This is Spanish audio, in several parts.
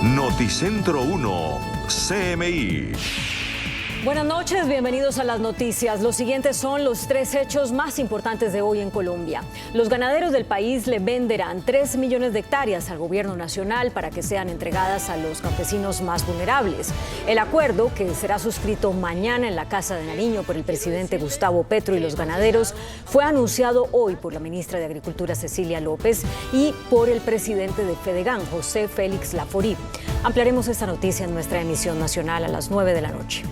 Noticentro 1, CMI. Buenas noches, bienvenidos a las noticias. Los siguientes son los 3 hechos más importantes de hoy en Colombia. Los ganaderos del país le venderán 3 millones de hectáreas al gobierno nacional para que sean entregadas a los campesinos más vulnerables. El acuerdo, que será suscrito mañana en la Casa de Nariño por el presidente Gustavo Petro y los ganaderos, fue anunciado hoy por la ministra de Agricultura Cecilia López y por el presidente de Fedegan, José Félix Laforí. Ampliaremos esta noticia en nuestra emisión nacional a las 9 de la noche.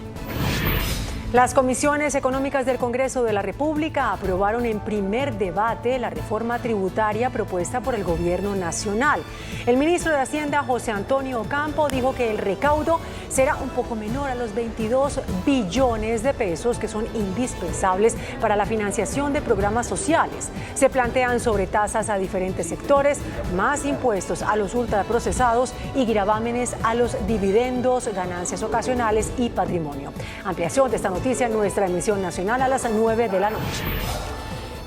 Las comisiones económicas del Congreso de la República aprobaron en primer debate la reforma tributaria propuesta por el Gobierno Nacional. El ministro de Hacienda, José Antonio Ocampo, dijo que el recaudo será un poco menor a los 22 billones de pesos que son indispensables para la financiación de programas sociales. Se plantean sobretasas a diferentes sectores, más impuestos a los ultraprocesados y gravámenes a los dividendos, ganancias ocasionales y patrimonio. Ampliación de esta noticia en nuestra emisión nacional a las 9 de la noche.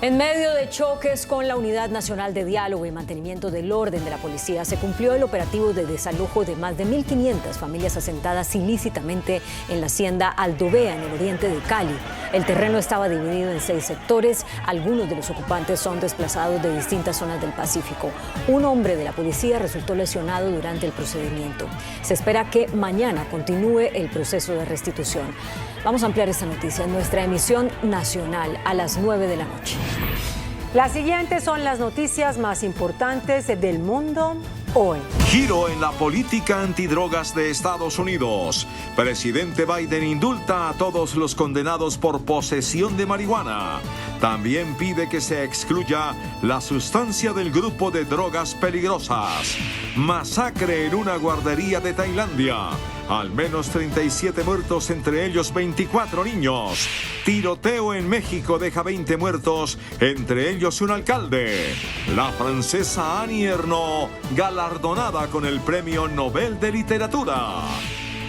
En medio de choques con la Unidad Nacional de Diálogo y Mantenimiento del Orden de la Policía, se cumplió el operativo de desalojo de más de 1.500 familias asentadas ilícitamente en la hacienda Aldovea, en el oriente de Cali. El terreno estaba dividido en 6 sectores. Algunos de los ocupantes son desplazados de distintas zonas del Pacífico. Un hombre de la policía resultó lesionado durante el procedimiento. Se espera que mañana continúe el proceso de restitución. Vamos a ampliar esta noticia en nuestra emisión nacional a las 9 de la noche. Las siguientes son las noticias más importantes del mundo hoy. Giro en la política antidrogas de Estados Unidos. Presidente Biden indulta a todos los condenados por posesión de marihuana. También pide que se excluya la sustancia del grupo de drogas peligrosas. Masacre en una guardería de Tailandia. Al menos 37 muertos, entre ellos 24 niños. Tiroteo en México deja 20 muertos, entre ellos un alcalde. La francesa Annie Ernaux, galardonada con el Premio Nobel de Literatura.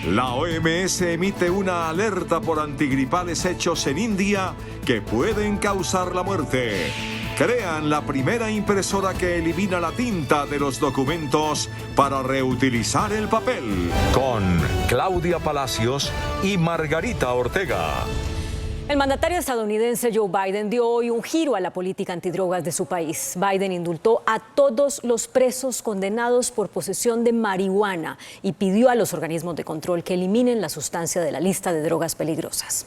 La OMS emite una alerta por antigripales hechos en India que pueden causar la muerte. Crean la primera impresora que elimina la tinta de los documentos para reutilizar el papel. Con Claudia Palacios y Margarita Ortega. El mandatario estadounidense Joe Biden dio hoy un giro a la política antidrogas de su país. Biden indultó a todos los presos condenados por posesión de marihuana y pidió a los organismos de control que eliminen la sustancia de la lista de drogas peligrosas.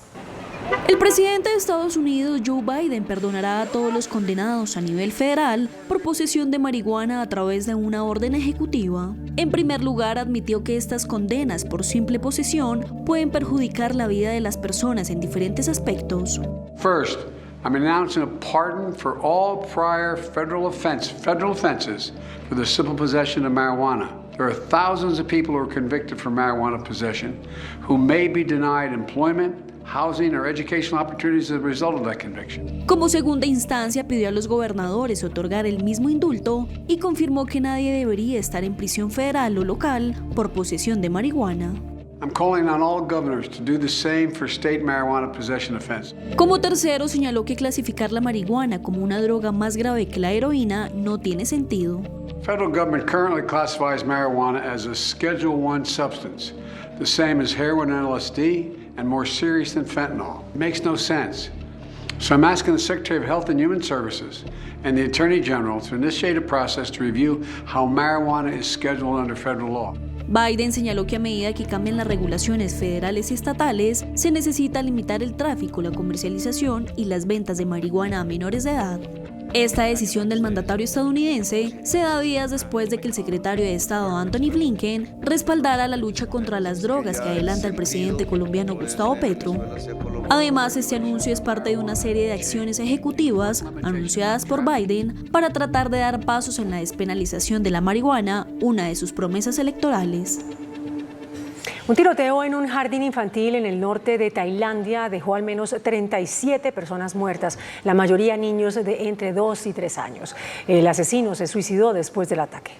El presidente de Estados Unidos, Joe Biden, perdonará a todos los condenados a nivel federal por posesión de marihuana a través de una orden ejecutiva. En primer lugar, admitió que estas condenas por simple posesión pueden perjudicar la vida de las personas en diferentes aspectos. First, I'm announcing a pardon for all prior federal offenses for the simple possession of marijuana. There are thousands of people who are convicted for marijuana possession who may be denied employment, housing or educational opportunities as a result of that conviction. Como segunda instancia, pidió a los gobernadores otorgar el mismo indulto y confirmó que nadie debería estar en prisión federal o local por posesión de marihuana. I'm calling on all governors to do the same for state marijuana possession offense. Como tercero, señaló que clasificar la marihuana como una droga más grave que la heroína no tiene sentido. Federal government currently classifies marijuana as a Schedule I substance, the same as heroin and LSD, and more serious than fentanyl. It makes no sense. So I'm asking the Secretary of Health and Human Services and the Attorney General to initiate a process to review how marijuana is scheduled under federal law. Biden señaló que a medida que cambian las regulaciones federales y estatales, se necesita limitar el tráfico, la comercialización y las ventas de marihuana a menores de edad. Esta decisión del mandatario estadounidense se da días después de que el secretario de Estado Anthony Blinken respaldara la lucha contra las drogas que adelanta el presidente colombiano Gustavo Petro. Además, este anuncio es parte de una serie de acciones ejecutivas anunciadas por Biden para tratar de dar pasos en la despenalización de la marihuana, una de sus promesas electorales. Un tiroteo en un jardín infantil en el norte de Tailandia dejó al menos 37 personas muertas, la mayoría niños de entre 2 y 3 años. El asesino se suicidó después del ataque.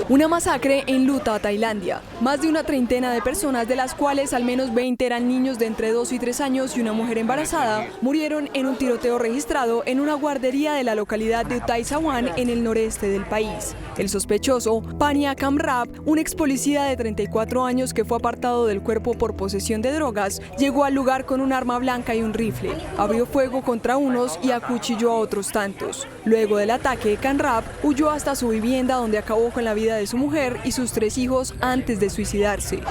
Una masacre enluta a Tailandia. Más de una treintena de personas, de las cuales al menos 20 eran niños de entre 2 y 3 años y una mujer embarazada, murieron en un tiroteo registrado en una guardería de la localidad de Uthai Sawan, en el noreste del país. El sospechoso, Pania Kamrap, un ex policía de 34 años que fue apartado del cuerpo por posesión de drogas, llegó al lugar con un arma blanca y un rifle. Abrió fuego contra unos y acuchilló a otros tantos. Luego del ataque, Kamrap huyó hasta su vivienda, donde acabó con la vida de su mujer y sus 3 hijos antes de suicidarse.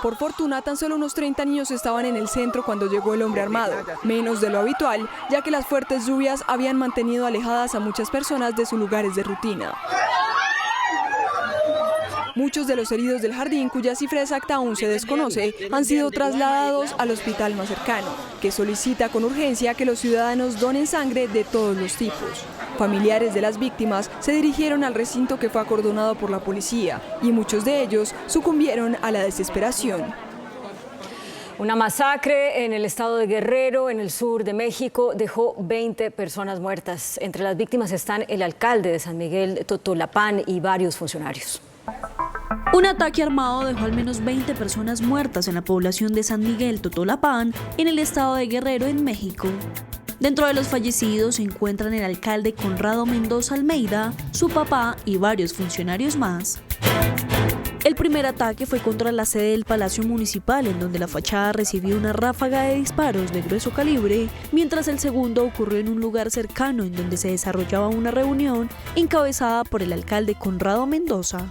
Por fortuna, tan solo unos 30 niños estaban en el centro cuando llegó el hombre armado, menos de lo habitual, ya que las fuertes lluvias habían mantenido alejadas a muchas personas de sus lugares de rutina. Muchos de los heridos del jardín, cuya cifra exacta aún se desconoce, han sido trasladados al hospital más cercano, que solicita con urgencia que los ciudadanos donen sangre de todos los tipos. Familiares de las víctimas se dirigieron al recinto, que fue acordonado por la policía, y muchos de ellos sucumbieron a la desesperación. Una masacre en el estado de Guerrero, en el sur de México, dejó 20 personas muertas. Entre las víctimas están el alcalde de San Miguel Totolapán y varios funcionarios. Un ataque armado dejó al menos 20 personas muertas en la población de San Miguel Totolapán, en el estado de Guerrero, en México. Dentro de los fallecidos se encuentran el alcalde Conrado Mendoza Almeida, su papá y varios funcionarios más. El primer ataque fue contra la sede del Palacio Municipal, en donde la fachada recibió una ráfaga de disparos de grueso calibre, mientras el segundo ocurrió en un lugar cercano, en donde se desarrollaba una reunión encabezada por el alcalde Conrado Mendoza.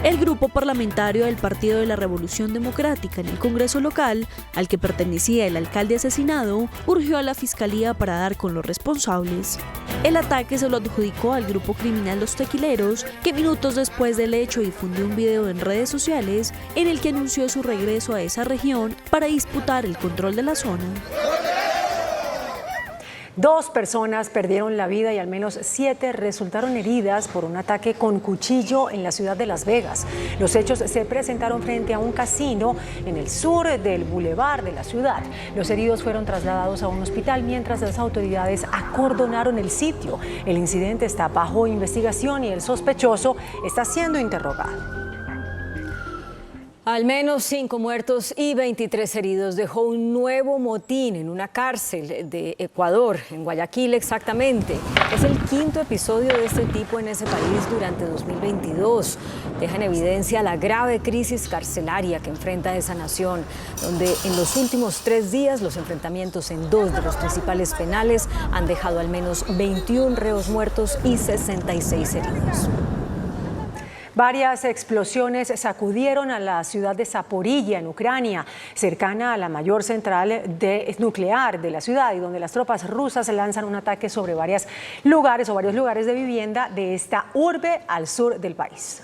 El grupo parlamentario del Partido de la Revolución Democrática en el Congreso local, al que pertenecía el alcalde asesinado, urgió a la Fiscalía para dar con los responsables. El ataque se lo adjudicó al grupo criminal Los Tequileros, que minutos después del hecho difundió un video en redes sociales en el que anunció su regreso a esa región para disputar el control de la zona. 2 personas perdieron la vida y al menos 7 resultaron heridas por un ataque con cuchillo en la ciudad de Las Vegas. Los hechos se presentaron frente a un casino en el sur del bulevar de la ciudad. Los heridos fueron trasladados a un hospital mientras las autoridades acordonaron el sitio. El incidente está bajo investigación y el sospechoso está siendo interrogado. Al menos 5 muertos y 23 heridos dejó un nuevo motín en una cárcel de Ecuador, en Guayaquil exactamente. Es el 5º episodio de este tipo en ese país durante 2022. Deja en evidencia la grave crisis carcelaria que enfrenta esa nación, donde en los últimos 3 días los enfrentamientos en 2 de los principales penales han dejado al menos 21 reos muertos y 66 heridos. Varias explosiones sacudieron a la ciudad de Zaporilla, en Ucrania, cercana a la mayor central nuclear de la ciudad, y donde las tropas rusas lanzan un ataque sobre varios lugares de vivienda de esta urbe al sur del país.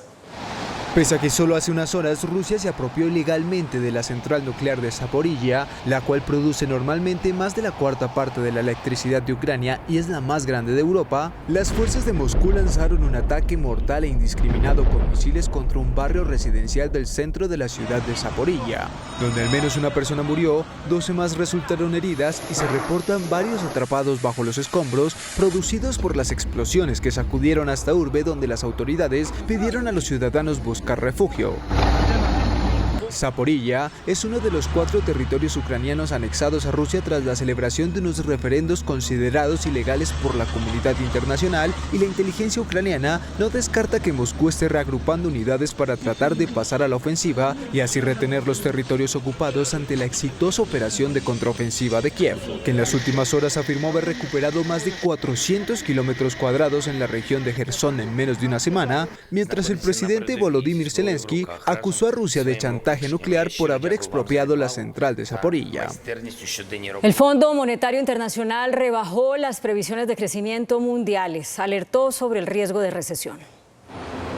Pese a que solo hace unas horas Rusia se apropió ilegalmente de la central nuclear de Zaporilla, la cual produce normalmente más de la 1/4 parte de la electricidad de Ucrania y es la más grande de Europa, las fuerzas de Moscú lanzaron un ataque mortal e indiscriminado con misiles contra un barrio residencial del centro de la ciudad de Zaporilla, donde al menos una persona murió, 12 más resultaron heridas y se reportan varios atrapados bajo los escombros producidos por las explosiones que sacudieron a esta urbe, donde las autoridades pidieron a los ciudadanos buscar refugio. Zaporilla es uno de los 4 territorios ucranianos anexados a Rusia tras la celebración de unos referendos considerados ilegales por la comunidad internacional, y la inteligencia ucraniana no descarta que Moscú esté reagrupando unidades para tratar de pasar a la ofensiva y así retener los territorios ocupados ante la exitosa operación de contraofensiva de Kiev, que en las últimas horas afirmó haber recuperado más de 400 kilómetros cuadrados en la región de Jersón en menos de una semana, mientras el presidente Volodymyr Zelensky acusó a Rusia de chantaje nuclear por haber expropiado la central de Zaporilla. El Fondo Monetario Internacional rebajó las previsiones de crecimiento mundiales, alertó sobre el riesgo de recesión.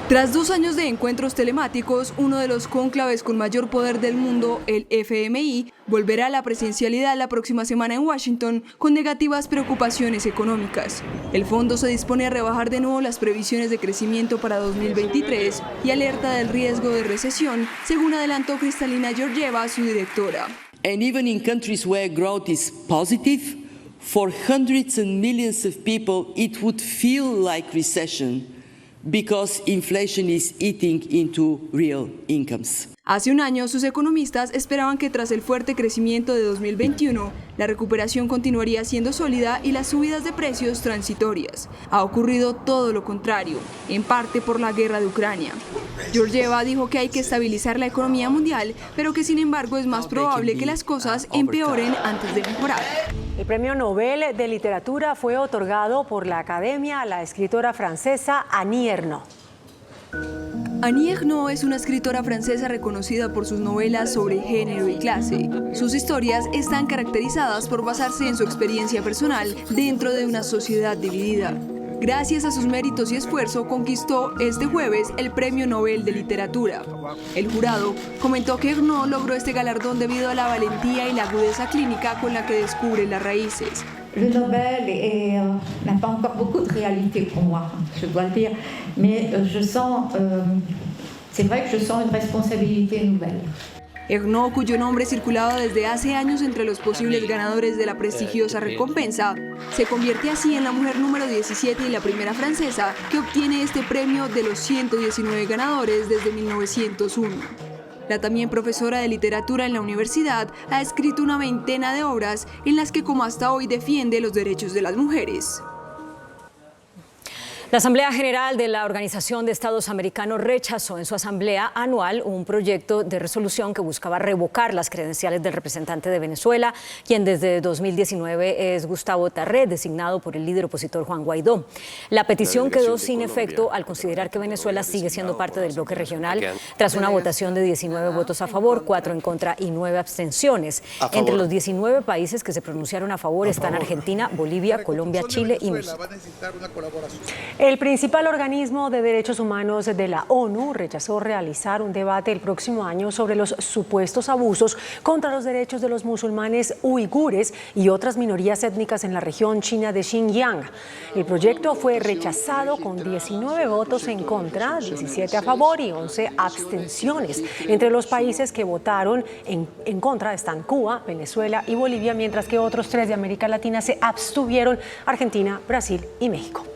Tras 2 años de encuentros telemáticos, uno de los cónclaves con mayor poder del mundo, el FMI, volverá a la presencialidad la próxima semana en Washington con negativas preocupaciones económicas. El fondo se dispone a rebajar de nuevo las previsiones de crecimiento para 2023 y alerta del riesgo de recesión, según adelantó Kristalina Georgieva, su directora. And even in countries where growth is positive, for hundreds and millions of people, it would feel like recession because inflation is eating into real incomes. Hace un año, sus economistas esperaban que tras el fuerte crecimiento de 2021, la recuperación continuaría siendo sólida y las subidas de precios transitorias. Ha ocurrido todo lo contrario, en parte por la guerra de Ucrania. Georgieva dijo que hay que estabilizar la economía mundial, pero que sin embargo es más probable que las cosas empeoren antes de mejorar. El Premio Nobel de Literatura fue otorgado por la Academia a la escritora francesa Annie Ernaux. Annie Ernaux es una escritora francesa reconocida por sus novelas sobre género y clase. Sus historias están caracterizadas por basarse en su experiencia personal dentro de una sociedad dividida. Gracias a sus méritos y esfuerzo, conquistó este jueves el Premio Nobel de Literatura. El jurado comentó que Ernaux logró este galardón debido a la valentía y la agudeza clínica con la que descubre las raíces. Le Nobel n'a pas encore beaucoup de réalité pour moi, je dois le dire, mais c'est vrai que je sens une responsabilité nouvelle. Ernaux, cuyo nombre circulaba desde hace años entre los posibles ganadores de la prestigiosa recompensa, se convierte así en la mujer número 17 y la primera francesa que obtiene este premio de los 119 ganadores desde 1901. La también profesora de literatura en la universidad ha escrito una veintena de obras en las que, como hasta hoy, defiende los derechos de las mujeres. La Asamblea General de la Organización de Estados Americanos rechazó en su asamblea anual un proyecto de resolución que buscaba revocar las credenciales del representante de Venezuela, quien desde 2019 es Gustavo Tarré, designado por el líder opositor Juan Guaidó. La petición quedó sin efecto al considerar que Venezuela sigue siendo parte del bloque regional tras una votación de 19 votos a favor, 4 en contra y 9 abstenciones. Entre los 19 países que se pronunciaron a favor están Argentina, Bolivia, Colombia, Chile y México. El principal organismo de derechos humanos de la ONU rechazó realizar un debate el próximo año sobre los supuestos abusos contra los derechos de los musulmanes uigures y otras minorías étnicas en la región china de Xinjiang. El proyecto fue rechazado con 19 votos en contra, 17 a favor y 11 abstenciones. Entre los países que votaron en contra están Cuba, Venezuela y Bolivia, mientras que otros 3 de América Latina se abstuvieron: Argentina, Brasil y México.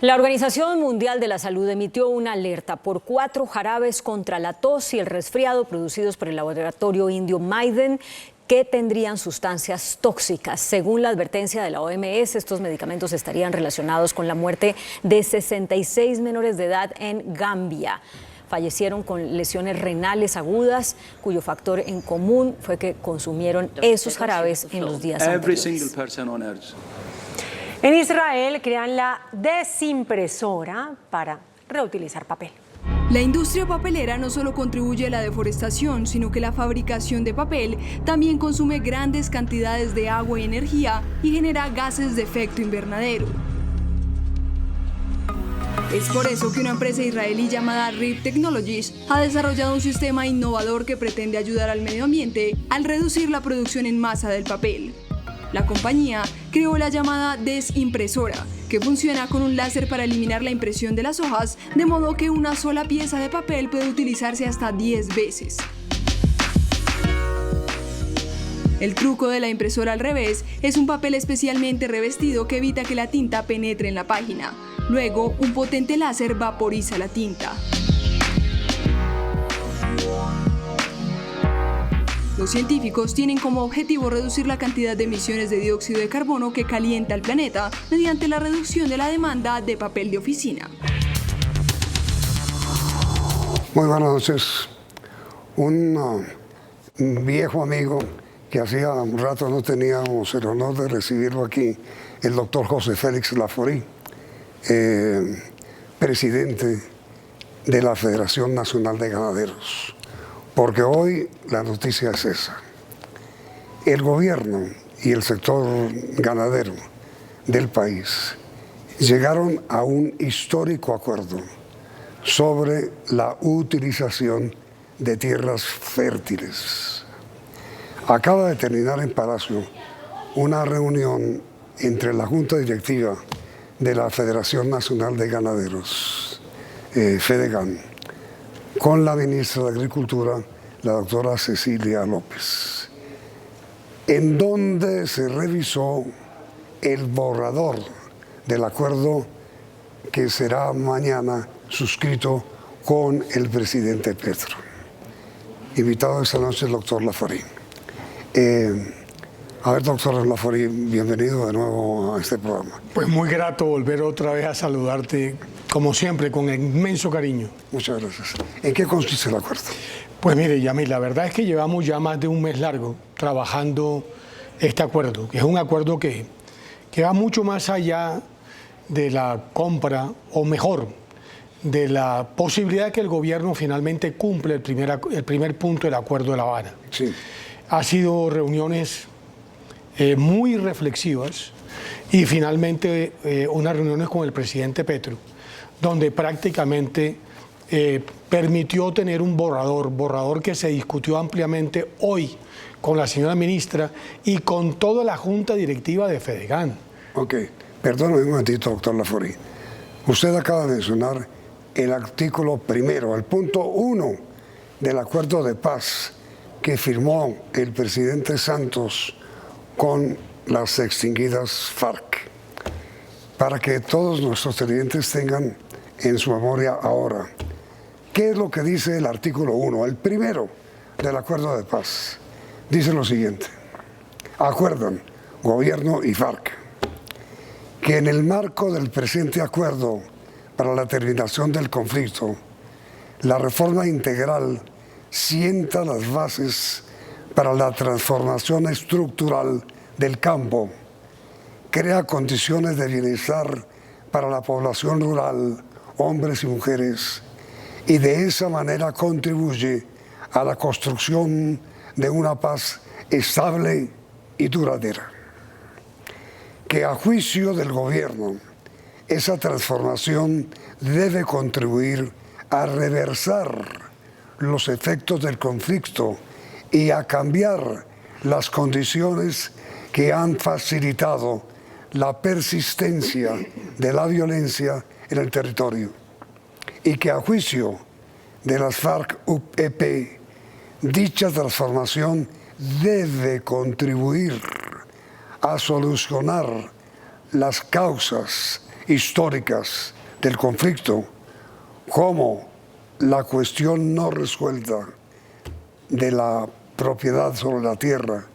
La Organización Mundial de la Salud emitió una alerta por 4 jarabes contra la tos y el resfriado producidos por el laboratorio indio Maiden que tendrían sustancias tóxicas. Según la advertencia de la OMS, estos medicamentos estarían relacionados con la muerte de 66 menores de edad en Gambia. Fallecieron con lesiones renales agudas, cuyo factor en común fue que consumieron esos jarabes en los días anteriores. En Israel crean la desimpresora para reutilizar papel. La industria papelera no solo contribuye a la deforestación, sino que la fabricación de papel también consume grandes cantidades de agua y energía y genera gases de efecto invernadero. Es por eso que una empresa israelí llamada RIP Technologies ha desarrollado un sistema innovador que pretende ayudar al medio ambiente al reducir la producción en masa del papel. La compañía creó la llamada desimpresora, que funciona con un láser para eliminar la impresión de las hojas, de modo que una sola pieza de papel puede utilizarse hasta 10 veces. El truco de la impresora al revés es un papel especialmente revestido que evita que la tinta penetre en la página. Luego, un potente láser vaporiza la tinta. Los científicos tienen como objetivo reducir la cantidad de emisiones de dióxido de carbono que calienta el planeta mediante la reducción de la demanda de papel de oficina. Muy buenas noches. Un viejo amigo que hacía un rato no teníamos el honor de recibirlo aquí, el doctor José Félix Laforí, presidente de la Federación Nacional de Ganaderos. Porque hoy la noticia es esa. El gobierno y el sector ganadero del país llegaron a un histórico acuerdo sobre la utilización de tierras fértiles. Acaba de terminar en Palacio una reunión entre la Junta Directiva de la Federación Nacional de Ganaderos, FEDEGAN, con la ministra de Agricultura, la doctora Cecilia López. en donde se revisó el borrador del acuerdo que será mañana suscrito con el presidente Petro. Invitado esta noche el doctor Laforí. A ver, doctor Laforí, bienvenido de nuevo a este programa. Pues muy grato volver otra vez a saludarte, como siempre, con inmenso cariño. Muchas gracias. ¿En qué consiste el acuerdo? Pues mire, Yamil, la verdad es que llevamos ya más de un mes largo trabajando este acuerdo, que es un acuerdo que va mucho más allá de la compra, o mejor, de la posibilidad de que el gobierno finalmente cumple el primer punto del Acuerdo de La Habana. Sí. Ha sido reuniones muy reflexivas y finalmente unas reuniones con el presidente Petro, donde prácticamente permitió tener un borrador que se discutió ampliamente hoy con la señora ministra y con toda la junta directiva de Fedegan. Ok, perdóname un momentito, doctor Laforí. Usted acaba de mencionar el artículo primero, el punto 1 del acuerdo de paz que firmó el presidente Santos con las extinguidas FARC. Para que todos nuestros televidentes tengan en su memoria ahora, ¿qué es lo que dice el artículo 1, el primero del acuerdo de paz? Dice lo siguiente: acuerdan gobierno y FARC que en el marco del presente acuerdo para la terminación del conflicto, la reforma integral sienta las bases para la transformación estructural del campo, crea condiciones de bienestar para la población rural, hombres y mujeres, y de esa manera contribuye a la construcción de una paz estable y duradera. Que a juicio del gobierno, esa transformación debe contribuir a reversar los efectos del conflicto y a cambiar las condiciones que han facilitado la persistencia de la violencia en el territorio. Y que a juicio de las FARC-EP, dicha transformación debe contribuir a solucionar las causas históricas del conflicto, como la cuestión no resuelta de la propiedad sobre la tierra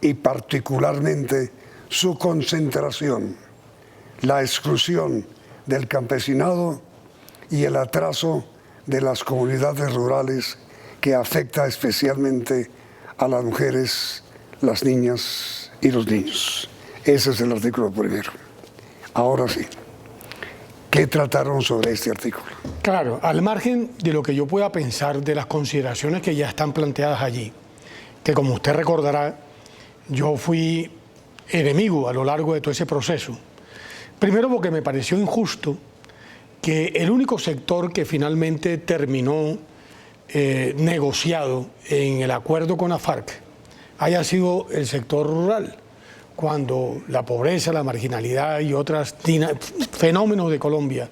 y particularmente su concentración, la exclusión del campesinado y el atraso de las comunidades rurales que afecta especialmente a las mujeres, las niñas y los niños. Ese es el artículo primero. Ahora sí, ¿qué trataron sobre este artículo? Claro, al margen de lo que yo pueda pensar de las consideraciones que ya están planteadas allí, que como usted recordará, yo fui enemigo a lo largo de todo ese proceso. Primero porque me pareció injusto que el único sector que finalmente terminó negociado en el acuerdo con la FARC haya sido el sector rural, cuando la pobreza, la marginalidad y otros fenómenos de Colombia,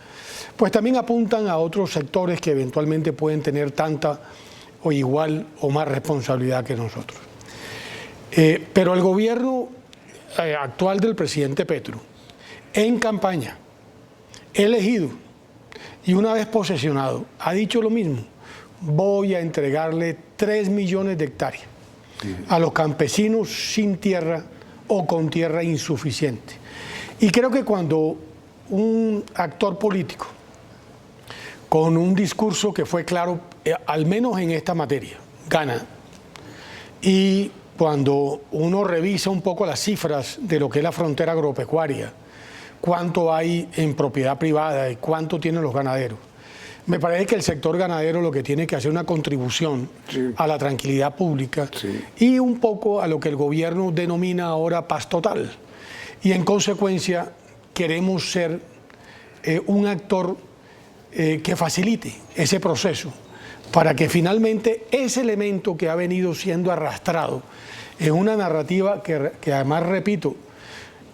pues también apuntan a otros sectores que eventualmente pueden tener tanta o igual o más responsabilidad que nosotros. Pero el gobierno actual del presidente Petro, en campaña, elegido y una vez posesionado, ha dicho lo mismo: voy a entregarle 3 millones de hectáreas a los campesinos sin tierra o con tierra insuficiente. Y creo que cuando un actor político con un discurso que fue claro, al menos en esta materia, gana, y cuando uno revisa un poco las cifras de lo que es la frontera agropecuaria, cuánto hay en propiedad privada y cuánto tienen los ganaderos, me parece que el sector ganadero lo que tiene que hacer una contribución a la tranquilidad pública y un poco a lo que el gobierno denomina ahora paz total. Y en consecuencia queremos ser un actor que facilite ese proceso para que finalmente ese elemento que ha venido siendo arrastrado en una narrativa que además, repito,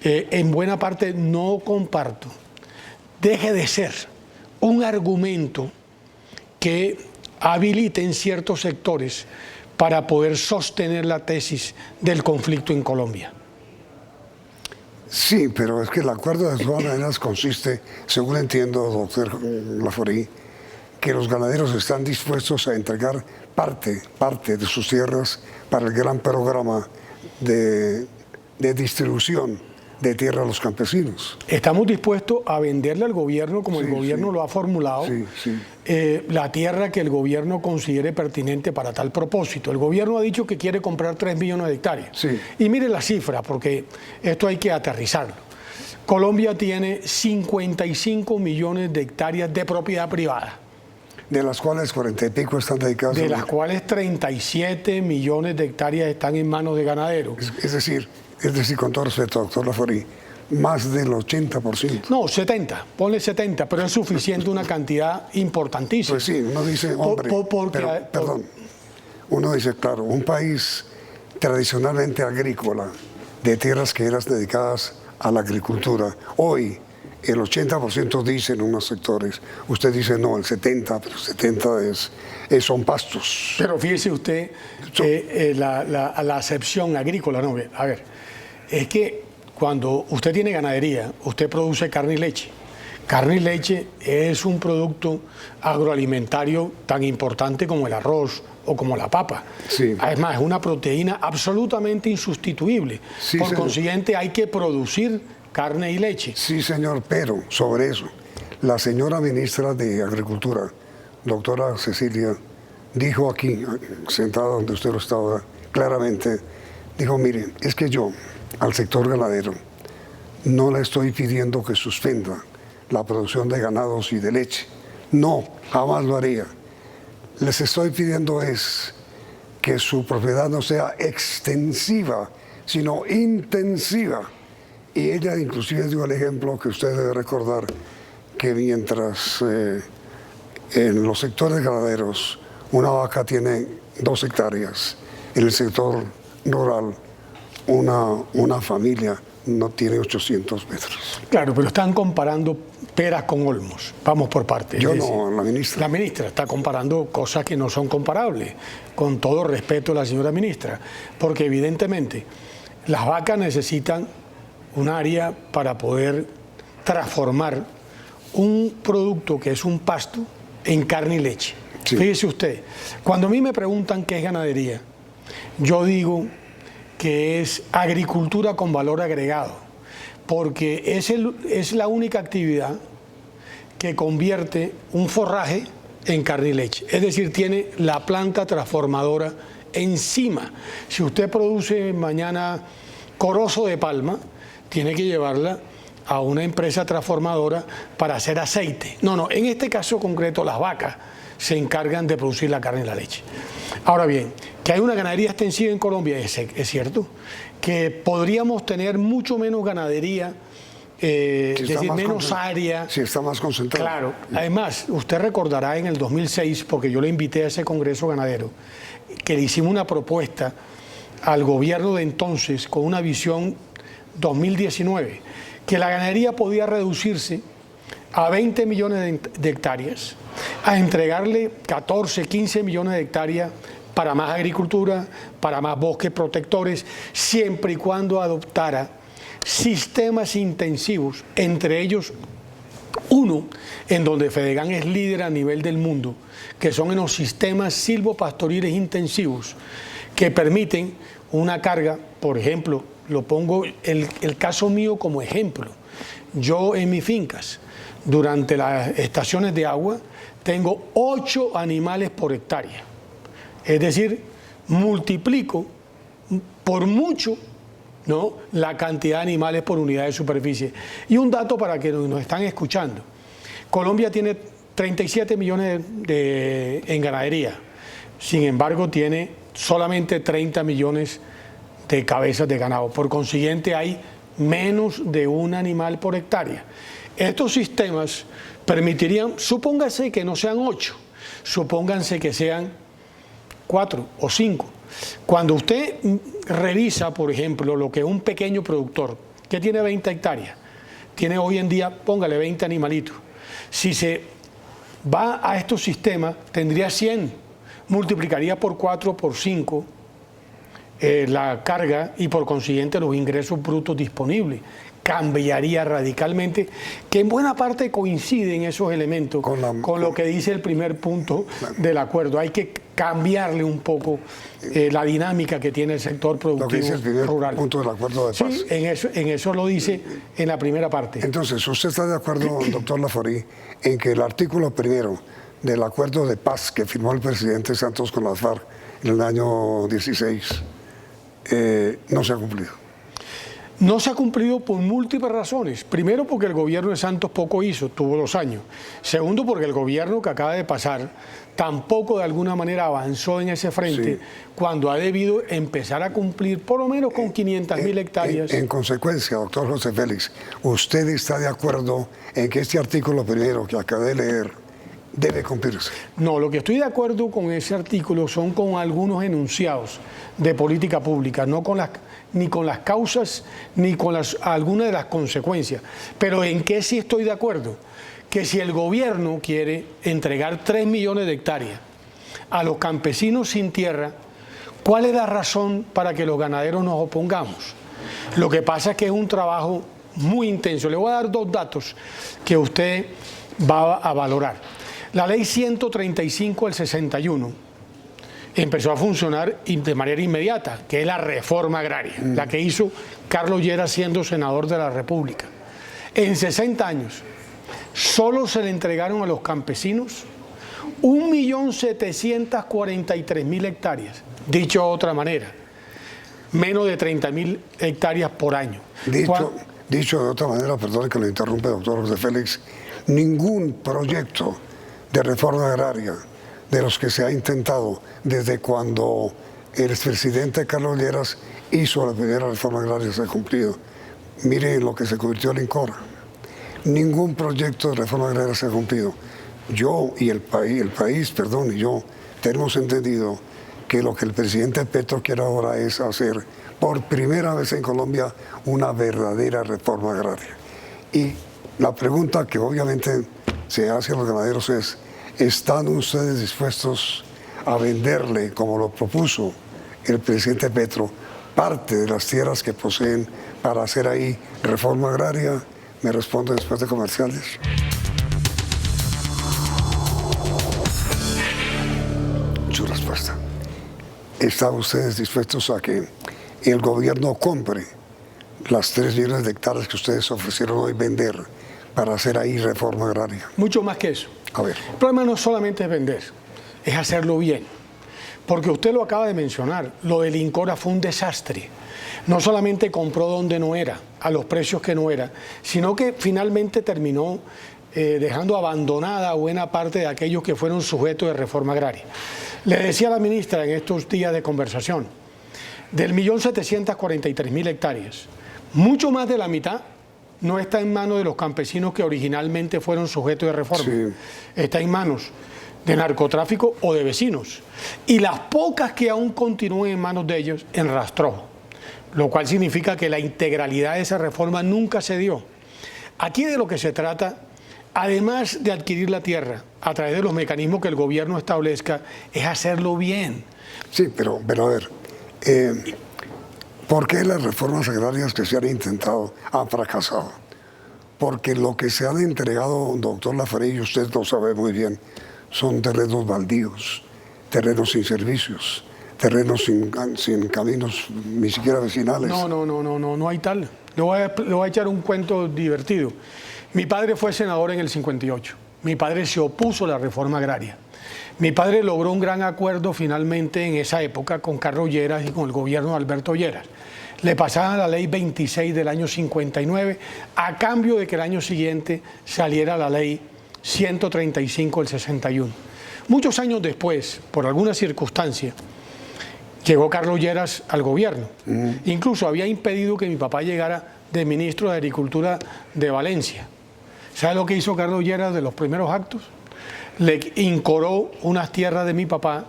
en buena parte no comparto, deje de ser un argumento que habilite en ciertos sectores para poder sostener la tesis del conflicto en Colombia. Sí, pero es que el acuerdo de todas maneras consiste, según entiendo, doctor Laforí, que los ganaderos están dispuestos a entregar parte de sus tierras para el gran programa de distribución de tierra a los campesinos. Estamos dispuestos a venderle al gobierno, como el gobierno lo ha formulado, la tierra que el gobierno considere pertinente para tal propósito. El gobierno ha dicho que quiere comprar 3 millones de hectáreas. Y mire la cifra, porque esto hay que aterrizarlo. Colombia tiene 55 millones de hectáreas de propiedad privada. De las cuales 40 y pico están dedicadas de las cuales 37 millones de hectáreas están en manos de ganaderos. Es decir, con todo respeto, doctor Laforí, más del 80%. No, 70, ponle 70, pero es suficiente una cantidad importantísima. Pues sí, uno dice, hombre, perdón, uno dice, claro, un país tradicionalmente agrícola, de tierras que eran dedicadas a la agricultura, hoy el 80% dicen unos sectores, usted dice no, el 70%, pero el 70% son pastos. Pero fíjese usted la acepción agrícola, no, a ver, es que cuando usted tiene ganadería, usted produce carne y leche. Carne y leche es un producto agroalimentario tan importante como el arroz o como la papa. Además, es una proteína absolutamente insustituible. Por consiguiente, hay que producir carne y leche. Sí, señor, pero sobre eso, la señora ministra de Agricultura, doctora Cecilia, dijo aquí, sentada donde usted lo estaba, claramente, dijo, mire, es que yo, al sector ganadero, no le estoy pidiendo que suspenda la producción de ganados y de leche. No, jamás lo haría. Les estoy pidiendo es que su propiedad no sea extensiva, sino intensiva. Y ella inclusive dio el ejemplo que usted debe recordar, que mientras en los sectores ganaderos una vaca tiene 2 hectáreas, en el sector rural una familia no tiene 800 metros. Claro, pero están comparando peras con olmos. Vamos por partes. Yo no, la ministra. La ministra está comparando cosas que no son comparables, con todo respeto a la señora ministra, porque evidentemente las vacas necesitan un área para poder transformar un producto que es un pasto en carne y leche. Fíjese usted, cuando a mí me preguntan qué es ganadería, yo digo que es agricultura con valor agregado, porque es la única actividad que convierte un forraje en carne y leche. Es decir, tiene la planta transformadora encima. Si usted produce mañana corozo de palma, tiene que llevarla a una empresa transformadora para hacer aceite. No, en este caso concreto las vacas se encargan de producir la carne y la leche. Ahora bien, que hay una ganadería extensiva en Colombia, es cierto, que podríamos tener mucho menos ganadería, es decir, menos área. Si está más concentrado. Claro, además, usted recordará en el 2006, porque yo le invité a ese congreso ganadero, que le hicimos una propuesta al gobierno de entonces con una visión 2019, que la ganadería podía reducirse a 20 millones de hectáreas, a entregarle 14, 15 millones de hectáreas para más agricultura, para más bosques protectores, siempre y cuando adoptara sistemas intensivos, entre ellos uno en donde Fedegan es líder a nivel del mundo, que son en los sistemas silvopastoriles intensivos, que permiten una carga, por ejemplo, lo pongo el caso mío como ejemplo. Yo en mis fincas, durante las estaciones de agua, tengo 8 animales por hectárea. Es decir, multiplico por mucho, ¿no?, la cantidad de animales por unidad de superficie. Y un dato para que nos están escuchando. Colombia tiene 37 millones en ganadería. Sin embargo, tiene solamente 30 millones de cabezas de ganado. Por consiguiente, hay menos de un animal por hectárea. Estos sistemas permitirían, supóngase que no sean 8, supónganse que sean 4 o 5. Cuando usted revisa, por ejemplo, lo que un pequeño productor que tiene 20 hectáreas, tiene hoy en día, póngale 20 animalitos. Si se va a estos sistemas, tendría 100 multiplicaría por 4 o por 5 la carga y por consiguiente los ingresos brutos disponibles. Cambiaría radicalmente, que en buena parte coinciden esos elementos con lo que dice el primer punto del acuerdo. Hay que cambiarle un poco la dinámica que tiene el sector productivo rural. Lo que dice el primer punto del acuerdo de paz. Sí, en eso lo dice en la primera parte. Entonces, ¿usted está de acuerdo, doctor Laforí, en que el artículo primero del acuerdo de paz que firmó el presidente Santos con las FARC en el año 16 no se ha cumplido? No se ha cumplido por múltiples razones. Primero, porque el gobierno de Santos poco hizo, tuvo 2 años. Segundo, porque el gobierno que acaba de pasar tampoco de alguna manera avanzó en ese frente, cuando ha debido empezar a cumplir por lo menos con 500.000 hectáreas. En consecuencia, doctor José Félix, ¿usted está de acuerdo en que este artículo primero que acabé de leer debe cumplirse? No, lo que estoy de acuerdo con ese artículo son con algunos enunciados de política pública, no con ni con las causas ni con algunas de las consecuencias. Pero ¿en qué sí estoy de acuerdo? Que si el gobierno quiere entregar 3 millones de hectáreas a los campesinos sin tierra, ¿cuál es la razón para que los ganaderos nos opongamos? Lo que pasa es que es un trabajo muy intenso. Le voy a dar 2 datos que usted va a valorar. La ley 135 del 61 empezó a funcionar de manera inmediata, que es la reforma agraria, la que hizo Carlos Lleras siendo senador de la República. En 60 años, solo se le entregaron a los campesinos 1.743.000 hectáreas. Dicho de otra manera, menos de 30.000 hectáreas por año. Dicho de otra manera, perdón que lo interrumpe, doctor José Félix, ningún proyecto de reforma agraria de los que se ha intentado desde cuando el expresidente Carlos Lleras hizo la primera reforma agraria se ha cumplido. Mire lo que se convirtió en INCORA. Ningún proyecto de reforma agraria se ha cumplido. Yo y el país, y yo tenemos entendido que lo que el presidente Petro quiere ahora es hacer por primera vez en Colombia una verdadera reforma agraria. Y la pregunta que obviamente se hace a los ganaderos es: ¿están ustedes dispuestos a venderle, como lo propuso el presidente Petro, parte de las tierras que poseen para hacer ahí reforma agraria? Me responde después de comerciales. Su respuesta. ¿Están ustedes dispuestos a que el gobierno compre las 3 millones de hectáreas que ustedes ofrecieron hoy vender para hacer ahí reforma agraria? Mucho más que eso. A ver. El problema no solamente es vender, es hacerlo bien. Porque usted lo acaba de mencionar, lo del INCORA fue un desastre. No solamente compró donde no era, a los precios que no era, sino que finalmente terminó dejando abandonada buena parte de aquellos que fueron sujetos de reforma agraria. Le decía a la ministra en estos días de conversación, del 1.743.000 hectáreas, mucho más de la mitad no está en manos de los campesinos que originalmente fueron sujetos de reforma. Sí. Está en manos de narcotráfico o de vecinos. Y las pocas que aún continúen en manos de ellos, en rastrojo. Lo cual significa que la integralidad de esa reforma nunca se dio. Aquí de lo que se trata, además de adquirir la tierra a través de los mecanismos que el gobierno establezca, es hacerlo bien. Sí, pero a ver, ¿por qué las reformas agrarias que se han intentado han fracasado? Porque lo que se han entregado, doctor Laforí, y usted lo sabe muy bien, son terrenos baldíos, terrenos sin servicios, terrenos sin caminos, ni siquiera vecinales. No hay tal. Le voy a echar un cuento divertido. Mi padre fue senador en el 58. Mi padre se opuso a la reforma agraria. Mi padre logró un gran acuerdo finalmente en esa época con Carlos Lleras y con el gobierno de Alberto Lleras. Le pasaban la ley 26 del año 59 a cambio de que el año siguiente saliera la ley 135 del 61. Muchos años después, por alguna circunstancia, llegó Carlos Lleras al gobierno. Incluso había impedido que mi papá llegara de ministro de Agricultura de Valencia. ¿Sabe lo que hizo Carlos Lleras de los primeros actos? Le incoró unas tierras de mi papá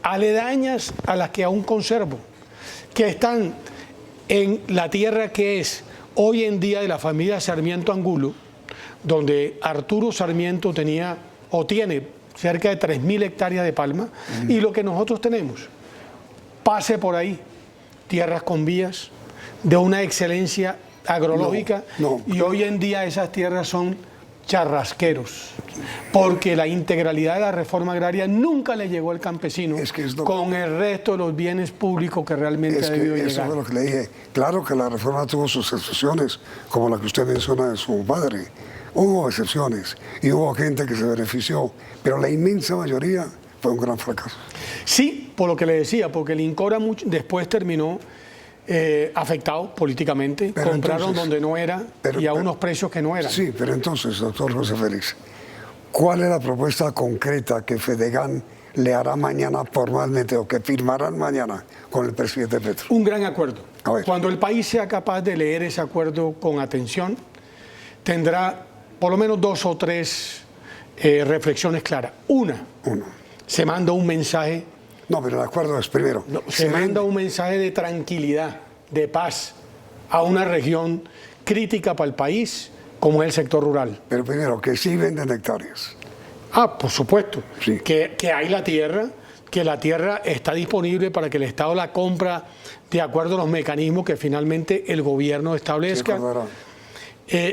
aledañas a las que aún conservo, que están en la tierra que es hoy en día de la familia Sarmiento Angulo, donde Arturo Sarmiento tenía o tiene cerca de 3.000 hectáreas de palma, y lo que nosotros tenemos, pase por ahí, tierras con vías, de una excelencia agrológica, y hoy en día esas tierras son charrasqueros, porque la integralidad de la reforma agraria nunca le llegó al campesino con el resto de los bienes públicos que realmente ha debido llegar. Eso es lo que le dije. Claro que la reforma tuvo sus excepciones, como la que usted menciona de su padre. Hubo excepciones y hubo gente que se benefició, pero la inmensa mayoría fue un gran fracaso. Sí, por lo que le decía, porque el INCORA después terminó afectado políticamente, pero compraron entonces, donde no era y a unos precios que no eran. Sí, pero entonces, doctor José Félix, ¿cuál es la propuesta concreta que Fedegan le hará mañana formalmente o que firmarán mañana con el presidente Petro? Un gran acuerdo. Cuando el país sea capaz de leer ese acuerdo con atención, tendrá por lo menos 2 o 3 reflexiones claras. Una, se manda un mensaje. No, pero el acuerdo es primero. No, se manda un mensaje de tranquilidad, de paz, a una región crítica para el país, como es el sector rural. Pero primero, que sí venden hectáreas. Por supuesto. Sí. Que hay la tierra, que la tierra está disponible para que el Estado la compra de acuerdo a los mecanismos que finalmente el gobierno establezca.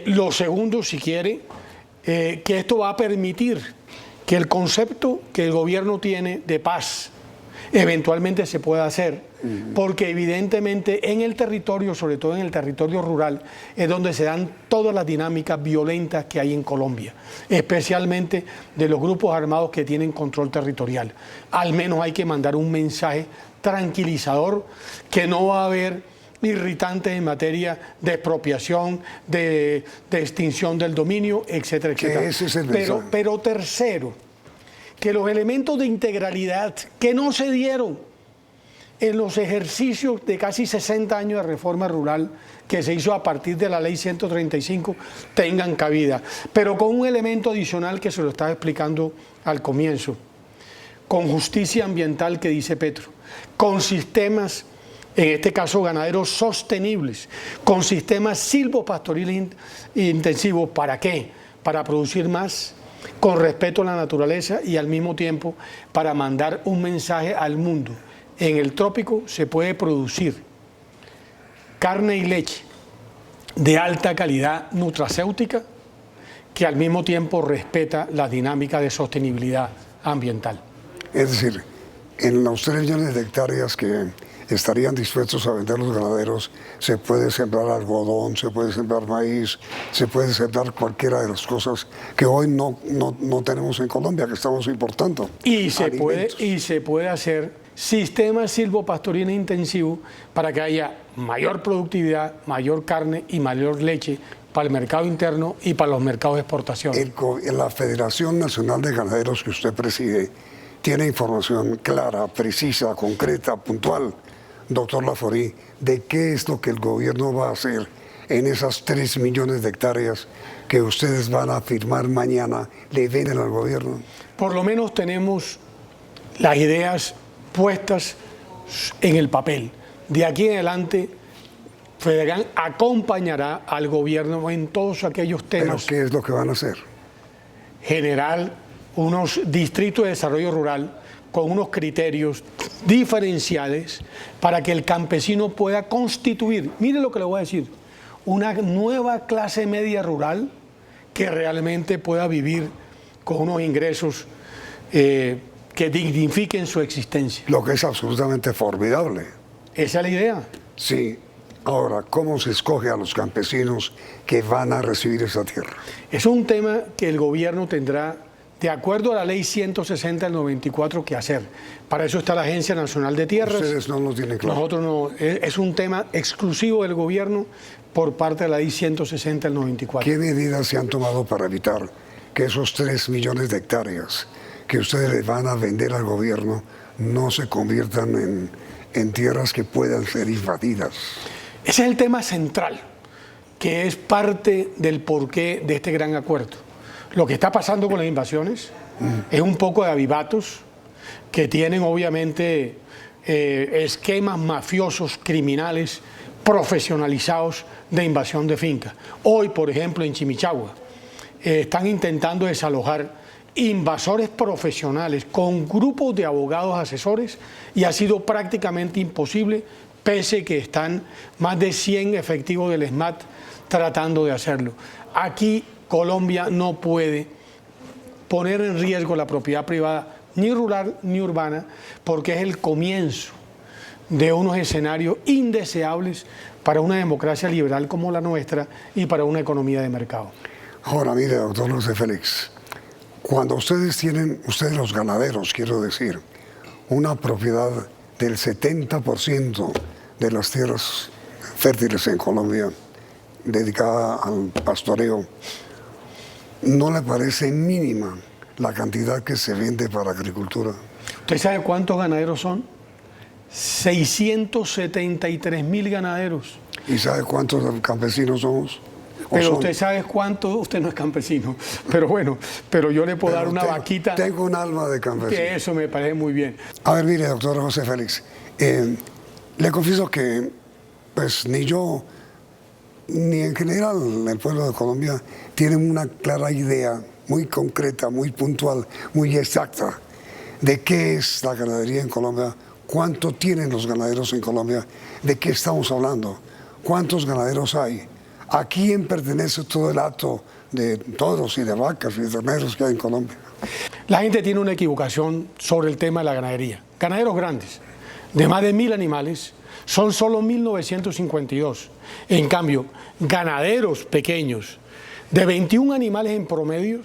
Lo segundo, si quiere, que esto va a permitir que el concepto que el gobierno tiene de paz eventualmente se pueda hacer, porque evidentemente en el territorio, sobre todo en el territorio rural, es donde se dan todas las dinámicas violentas que hay en Colombia, especialmente de los grupos armados que tienen control territorial. Al menos hay que mandar un mensaje tranquilizador, que no va a haber irritantes en materia de expropiación, de extinción del dominio, etcétera, etcétera. Ese es el mensaje. Pero tercero, que los elementos de integralidad que no se dieron en los ejercicios de casi 60 años de reforma rural que se hizo a partir de la ley 135 tengan cabida, pero con un elemento adicional que se lo estaba explicando al comienzo, con justicia ambiental que dice Petro, con sistemas, en este caso ganaderos sostenibles, con sistemas silvopastoriles intensivos. ¿Para qué? Para producir más, con respeto a la naturaleza y al mismo tiempo para mandar un mensaje al mundo. En el trópico se puede producir carne y leche de alta calidad nutracéutica que al mismo tiempo respeta la dinámica de sostenibilidad ambiental. Es decir, en los 3 millones de hectáreas que estarían dispuestos a vender los ganaderos, se puede sembrar algodón, se puede sembrar maíz, se puede sembrar cualquiera de las cosas que hoy no tenemos en Colombia, que estamos importando. Y se puede hacer sistemas silvopastoriles intensivos para que haya mayor productividad, mayor carne y mayor leche para el mercado interno y para los mercados de exportación. La Federación Nacional de Ganaderos que usted preside tiene información clara, precisa, concreta, puntual, doctor Laforí, de qué es lo que el gobierno va a hacer en esas 3 millones de hectáreas que ustedes van a firmar mañana, le venden al gobierno. Por lo menos tenemos las ideas puestas en el papel. De aquí en adelante, Fedegan acompañará al gobierno en todos aquellos temas. ¿Pero qué es lo que van a hacer? Generar unos distritos de desarrollo rural con unos criterios diferenciales para que el campesino pueda constituir, mire lo que le voy a decir, una nueva clase media rural que realmente pueda vivir con unos ingresos que dignifiquen su existencia. Lo que es absolutamente formidable. Esa es la idea. Sí. Ahora, ¿cómo se escoge a los campesinos que van a recibir esa tierra? Es un tema que el gobierno tendrá, de acuerdo a la ley 160 del 94, que hacer. Para eso está la Agencia Nacional de Tierras. Ustedes no lo tienen claro. Nosotros no. Es un tema exclusivo del gobierno por parte de la ley 160 del 94. ¿Qué medidas se han tomado para evitar que esos 3 millones de hectáreas que ustedes le van a vender al gobierno no se conviertan en tierras que puedan ser invadidas? Ese es el tema central, que es parte del porqué de este gran acuerdo. Lo que está pasando con las invasiones es un poco de avivatos que tienen obviamente esquemas mafiosos, criminales, profesionalizados de invasión de fincas. Hoy, por ejemplo, en Chimichagua, están intentando desalojar invasores profesionales con grupos de abogados asesores y ha sido prácticamente imposible, pese que están más de 100 efectivos del SMAT tratando de hacerlo. Aquí Colombia no puede poner en riesgo la propiedad privada, ni rural ni urbana, porque es el comienzo de unos escenarios indeseables para una democracia liberal como la nuestra y para una economía de mercado. Ahora, mire, doctor José Félix, cuando ustedes los ganaderos, quiero decir, una propiedad del 70% de las tierras fértiles en Colombia dedicada al pastoreo, ¿no le parece mínima la cantidad que se vende para agricultura? ¿Usted sabe cuántos ganaderos son? 673.000 ganaderos. ¿Y sabe cuántos campesinos somos? Pero usted sabe cuánto, usted no es campesino, pero bueno, pero yo le puedo dar una vaquita. Tengo un alma de campesino. Que eso me parece muy bien. A ver, mire, doctor José Félix, le confieso que pues ni yo, ni en general el pueblo de Colombia tienen una clara idea muy concreta, muy puntual, muy exacta de qué es la ganadería en Colombia, cuánto tienen los ganaderos en Colombia, de qué estamos hablando, cuántos ganaderos hay. ¿A quién pertenece todo el hato de toros y de vacas y de terneros que hay en Colombia? La gente tiene una equivocación sobre el tema de la ganadería. Ganaderos grandes, de más de 1.000 animales, son solo 1.952. En cambio, ganaderos pequeños, de 21 animales en promedio,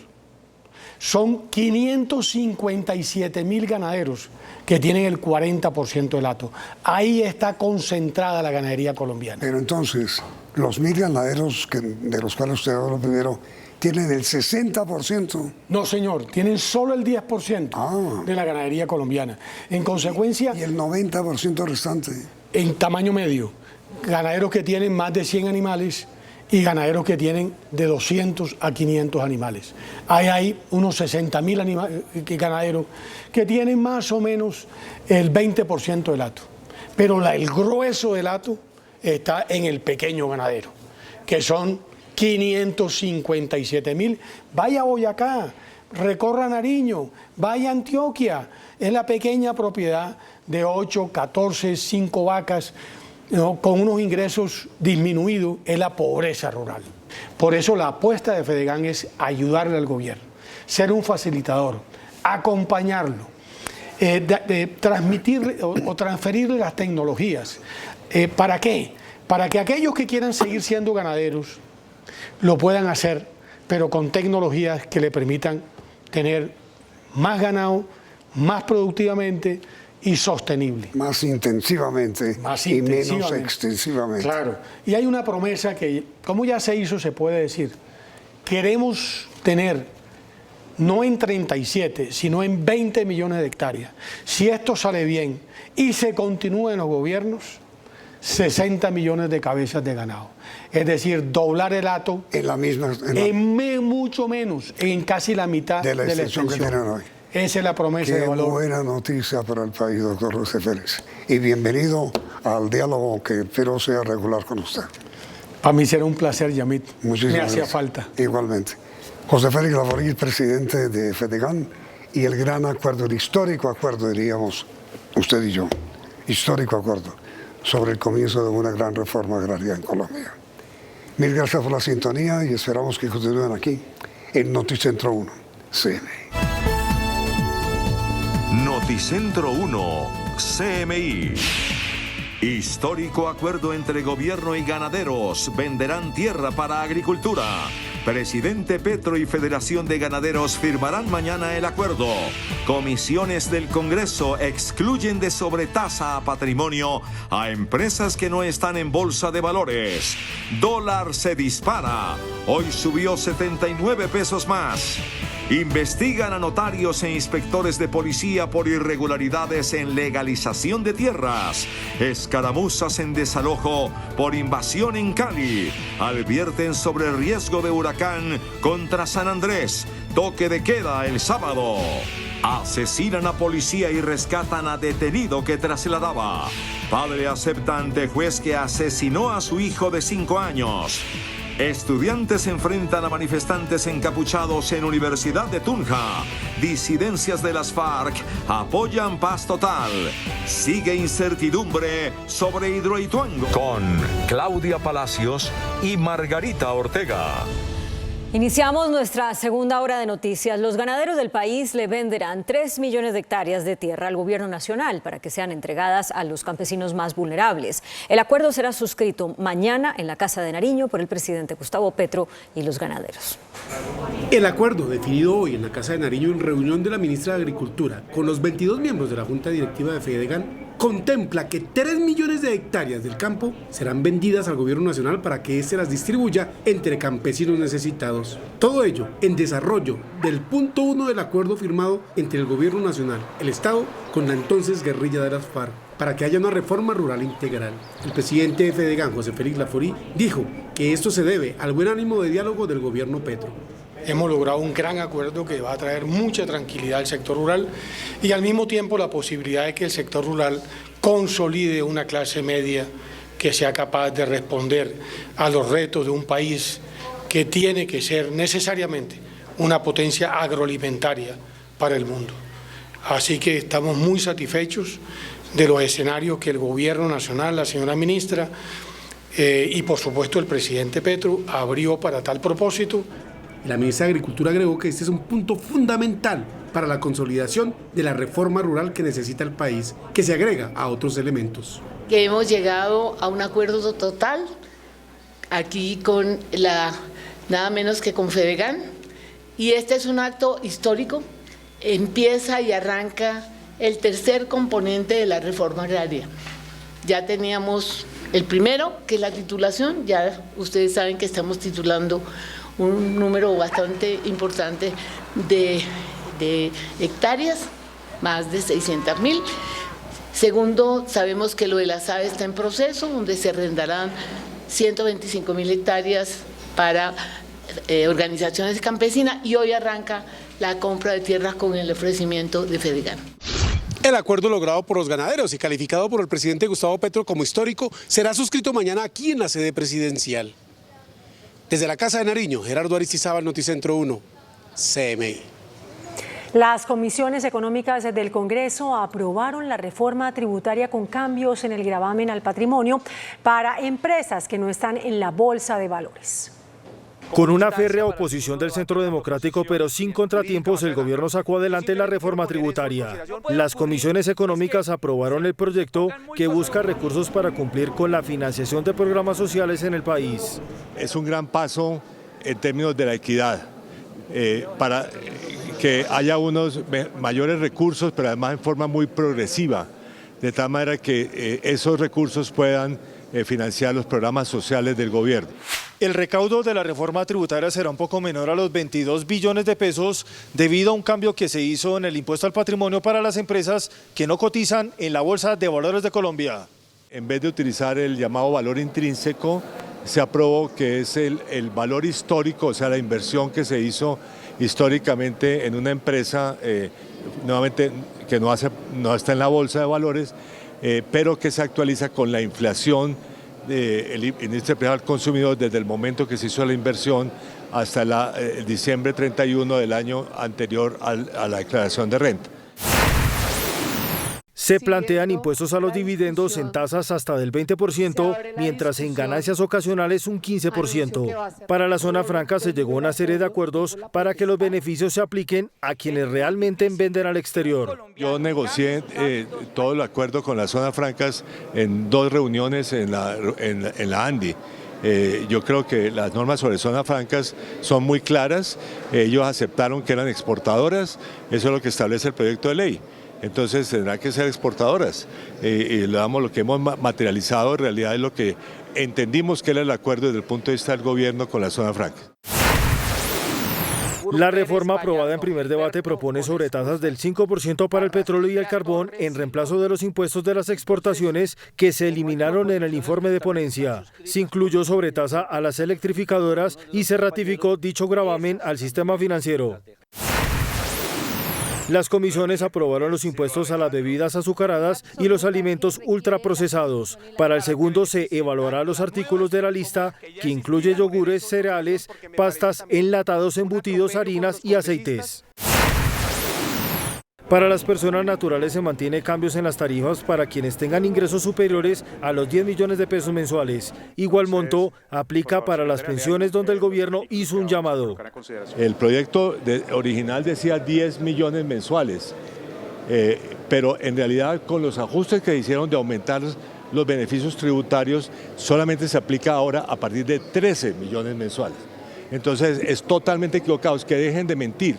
son 557.000 ganaderos que tienen el 40% del hato. Ahí está concentrada la ganadería colombiana. Pero entonces, los 1.000 ganaderos de los cuales usted habló primero, ¿tienen el 60%? No, señor, tienen solo el 10% de la ganadería colombiana. En consecuencia... ¿Y el 90% restante? En tamaño medio, ganaderos que tienen más de 100 animales y ganaderos que tienen de 200 a 500 animales. Hay unos 60.000 ganaderos que tienen más o menos el 20% del hato. Pero el grueso del hato está en el pequeño ganadero, que son 557.000. Vaya a Boyacá, recorra Nariño, vaya a Antioquia. Es la pequeña propiedad de 8, 14, 5 vacas, ¿no?, con unos ingresos disminuidos, es la pobreza rural. Por eso la apuesta de Fedegan es ayudarle al gobierno, ser un facilitador, acompañarlo, transmitirle o transferirle las tecnologías. ¿Para qué? Para que aquellos que quieran seguir siendo ganaderos lo puedan hacer, pero con tecnologías que le permitan tener más ganado, más productivamente y sostenible. Más intensivamente y menos extensivamente. Claro. Y hay una promesa que, como ya se hizo, se puede decir. Queremos tener, no en 37, sino en 20 millones de hectáreas. Si esto sale bien y se continúa en los gobiernos, 60 millones de cabezas de ganado. Es decir, doblar el hato mucho menos, en casi la mitad de la extensión que tienen hoy. Esa es la promesa de valor. Qué buena noticia para el país, doctor José Félix. Y bienvenido al diálogo que espero sea regular con usted. Para mí será un placer, Yamit. Muchísimas gracias. Me hacía falta. Igualmente. José Félix Laforí, presidente de Fedegan, y el gran acuerdo, el histórico acuerdo, diríamos, usted y yo, histórico acuerdo sobre el comienzo de una gran reforma agraria en Colombia. Mil gracias por la sintonía y esperamos que continúen aquí en Noticentro 1, CMI. Noticentro 1, CMI. Histórico acuerdo entre gobierno y ganaderos. Venderán tierra para agricultura. Presidente Petro y Federación de Ganaderos firmarán mañana el acuerdo. Comisiones del Congreso excluyen de sobretasa a patrimonio a empresas que no están en bolsa de valores. Dólar se dispara. Hoy subió 79 pesos más. Investigan a notarios e inspectores de policía por irregularidades en legalización de tierras. Escaramuzas en desalojo por invasión en Cali. Advierten sobre riesgo de huracán contra San Andrés. Toque de queda el sábado. Asesinan a policía y rescatan a detenido que trasladaba. Padre acepta ante juez que asesinó a su hijo de 5 años. Estudiantes se enfrentan a manifestantes encapuchados en Universidad de Tunja. Disidencias de las FARC apoyan paz total. Sigue incertidumbre sobre Hidroituango. Con Claudia Palacios y Margarita Ortega. Iniciamos nuestra segunda hora de noticias. Los ganaderos del país le venderán 3 millones de hectáreas de tierra al gobierno nacional para que sean entregadas a los campesinos más vulnerables. El acuerdo será suscrito mañana en la Casa de Nariño por el presidente Gustavo Petro y los ganaderos. El acuerdo, definido hoy en la Casa de Nariño en reunión de la ministra de Agricultura con los 22 miembros de la Junta Directiva de Fedegan, contempla que 3 millones de hectáreas del campo serán vendidas al gobierno nacional para que éste las distribuya entre campesinos necesitados. Todo ello en desarrollo del punto 1 del acuerdo firmado entre el gobierno nacional, el Estado, con la entonces guerrilla de las FARC, para que haya una reforma rural integral. El presidente de Fedegan, José Félix Laforí, dijo que esto se debe al buen ánimo de diálogo del gobierno Petro. Hemos logrado un gran acuerdo que va a traer mucha tranquilidad al sector rural y al mismo tiempo la posibilidad de que el sector rural consolide una clase media que sea capaz de responder a los retos de un país que tiene que ser necesariamente una potencia agroalimentaria para el mundo. Así que estamos muy satisfechos de los escenarios que el gobierno nacional, la señora ministra y por supuesto el presidente Petro abrió para tal propósito. La ministra de Agricultura agregó que este es un punto fundamental para la consolidación de la reforma rural que necesita el país, que se agrega a otros elementos. Que hemos llegado a un acuerdo total aquí con nada menos que con Fedegan, y este es un acto histórico. Empieza y arranca el tercer componente de la reforma agraria. Ya teníamos el primero, que es la titulación, ya ustedes saben que estamos titulando un número bastante importante de hectáreas, más de 600.000. Segundo, sabemos que lo de la SAE está en proceso, donde se arrendarán 125.000 hectáreas para organizaciones campesinas, y hoy arranca la compra de tierras con el ofrecimiento de Fedegan. El acuerdo logrado por los ganaderos y calificado por el presidente Gustavo Petro como histórico será suscrito mañana aquí en la sede presidencial. Desde la Casa de Nariño, Gerardo Aristizábal, Noticentro 1, CMI. Las comisiones económicas del Congreso aprobaron la reforma tributaria con cambios en el gravamen al patrimonio para empresas que no están en la bolsa de valores. Con una férrea oposición del Centro Democrático, pero sin contratiempos, el gobierno sacó adelante la reforma tributaria. Las comisiones económicas aprobaron el proyecto que busca recursos para cumplir con la financiación de programas sociales en el país. Es un gran paso en términos de la equidad, para que haya unos mayores recursos, pero además en forma muy progresiva, de tal manera que esos recursos puedan financiar los programas sociales del gobierno. El recaudo de la reforma tributaria será un poco menor a los 22 billones de pesos debido a un cambio que se hizo en el impuesto al patrimonio para las empresas que no cotizan en la Bolsa de Valores de Colombia. En vez de utilizar el llamado valor intrínseco, se aprobó que es el valor histórico, o sea, la inversión que se hizo históricamente en una empresa, nuevamente que no está en la Bolsa de Valores, pero que se actualiza con la inflación del índice precio al consumidor desde el momento que se hizo la inversión hasta el diciembre 31 del año anterior a la declaración de renta. Se plantean impuestos a los dividendos en tasas hasta del 20%, mientras en ganancias ocasionales un 15%. Para la zona franca se llegó a una serie de acuerdos para que los beneficios se apliquen a quienes realmente venden al exterior. Yo negocié todo el acuerdo con las zonas francas en 2 reuniones en la ANDI. Yo creo que las normas sobre zonas francas son muy claras. Ellos aceptaron que eran exportadoras, eso es lo que establece el proyecto de ley. Entonces tendrán que ser exportadoras, y lo que hemos materializado en realidad es lo que entendimos que era el acuerdo desde el punto de vista del gobierno con la zona franca. La reforma aprobada en primer debate propone sobretasas del 5% para el petróleo y el carbón en reemplazo de los impuestos de las exportaciones que se eliminaron en el informe de ponencia. Se incluyó sobretasa a las electrificadoras y se ratificó dicho gravamen al sistema financiero. Las comisiones aprobaron los impuestos a las bebidas azucaradas y los alimentos ultraprocesados. Para el segundo se evaluará los artículos de la lista, que incluye yogures, cereales, pastas, enlatados, embutidos, harinas y aceites. Para las personas naturales se mantiene cambios en las tarifas para quienes tengan ingresos superiores a los 10 millones de pesos mensuales. Igual monto aplica para las pensiones, donde el gobierno hizo un llamado. El proyecto original decía 10 millones mensuales, pero en realidad con los ajustes que hicieron de aumentar los beneficios tributarios solamente se aplica ahora a partir de 13 millones mensuales. Entonces es totalmente equivocado, que dejen de mentir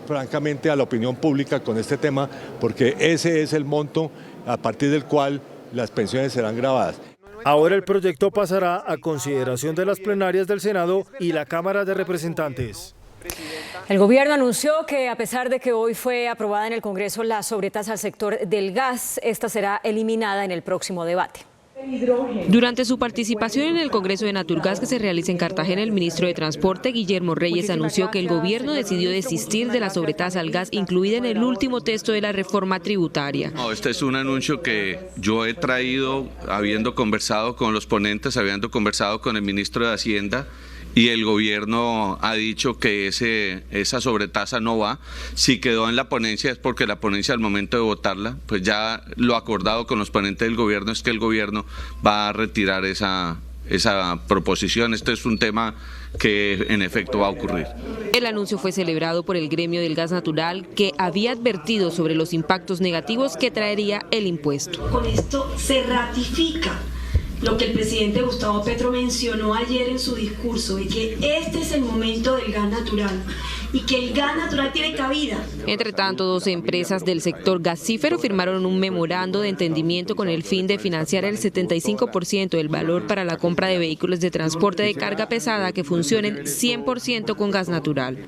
francamente a la opinión pública con este tema, porque ese es el monto a partir del cual las pensiones serán grabadas. Ahora el proyecto pasará a consideración de las plenarias del Senado y la Cámara de Representantes. El gobierno anunció que, a pesar de que hoy fue aprobada en el Congreso la sobretasa al sector del gas, esta será eliminada en el próximo debate. Durante su participación en el Congreso de Naturgas que se realiza en Cartagena, el ministro de Transporte, Guillermo Reyes, anunció que el gobierno decidió desistir de la sobretasa al gas incluida en el último texto de la reforma tributaria. No, este es un anuncio que yo he traído habiendo conversado con los ponentes, habiendo conversado con el ministro de Hacienda, y el gobierno ha dicho que esa sobretasa no va. Si quedó en la ponencia es porque la ponencia, al momento de votarla, pues ya lo acordado con los ponentes del gobierno es que el gobierno va a retirar esa proposición. Este es un tema que en efecto va a ocurrir. El anuncio fue celebrado por el gremio del gas natural, que había advertido sobre los impactos negativos que traería el impuesto. Con esto se ratifica lo que el presidente Gustavo Petro mencionó ayer en su discurso, de que este es el momento del gas natural y que el gas natural tiene cabida. Entre tanto, 12 empresas del sector gasífero firmaron un memorando de entendimiento con el fin de financiar el 75% del valor para la compra de vehículos de transporte de carga pesada que funcionen 100% con gas natural.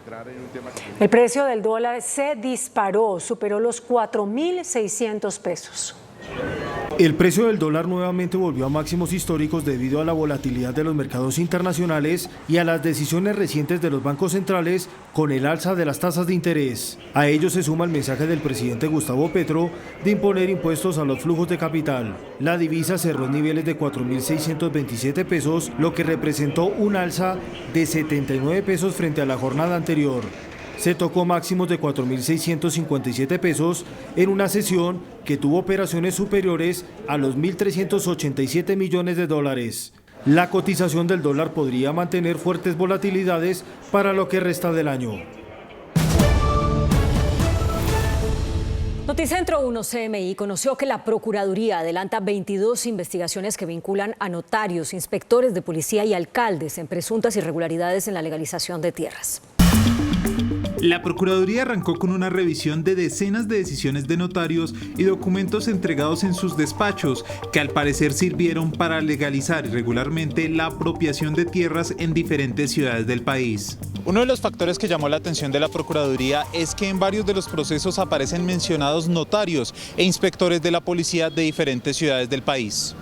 El precio del dólar se disparó, superó los 4.600 pesos. El precio del dólar nuevamente volvió a máximos históricos debido a la volatilidad de los mercados internacionales y a las decisiones recientes de los bancos centrales con el alza de las tasas de interés. A ello se suma el mensaje del presidente Gustavo Petro de imponer impuestos a los flujos de capital. La divisa cerró en niveles de 4.627 pesos, lo que representó un alza de 79 pesos frente a la jornada anterior. Se tocó máximos de 4.657 pesos en una sesión que tuvo operaciones superiores a los 1.387 millones de dólares. La cotización del dólar podría mantener fuertes volatilidades para lo que resta del año. Noticentro 1 CMI conoció que la Procuraduría adelanta 22 investigaciones que vinculan a notarios, inspectores de policía y alcaldes en presuntas irregularidades en la legalización de tierras. La Procuraduría arrancó con una revisión de decenas de decisiones de notarios y documentos entregados en sus despachos, que al parecer sirvieron para legalizar irregularmente la apropiación de tierras en diferentes ciudades del país. Uno de los factores que llamó la atención de la Procuraduría es que en varios de los procesos aparecen mencionados notarios e inspectores de la policía de diferentes ciudades del país.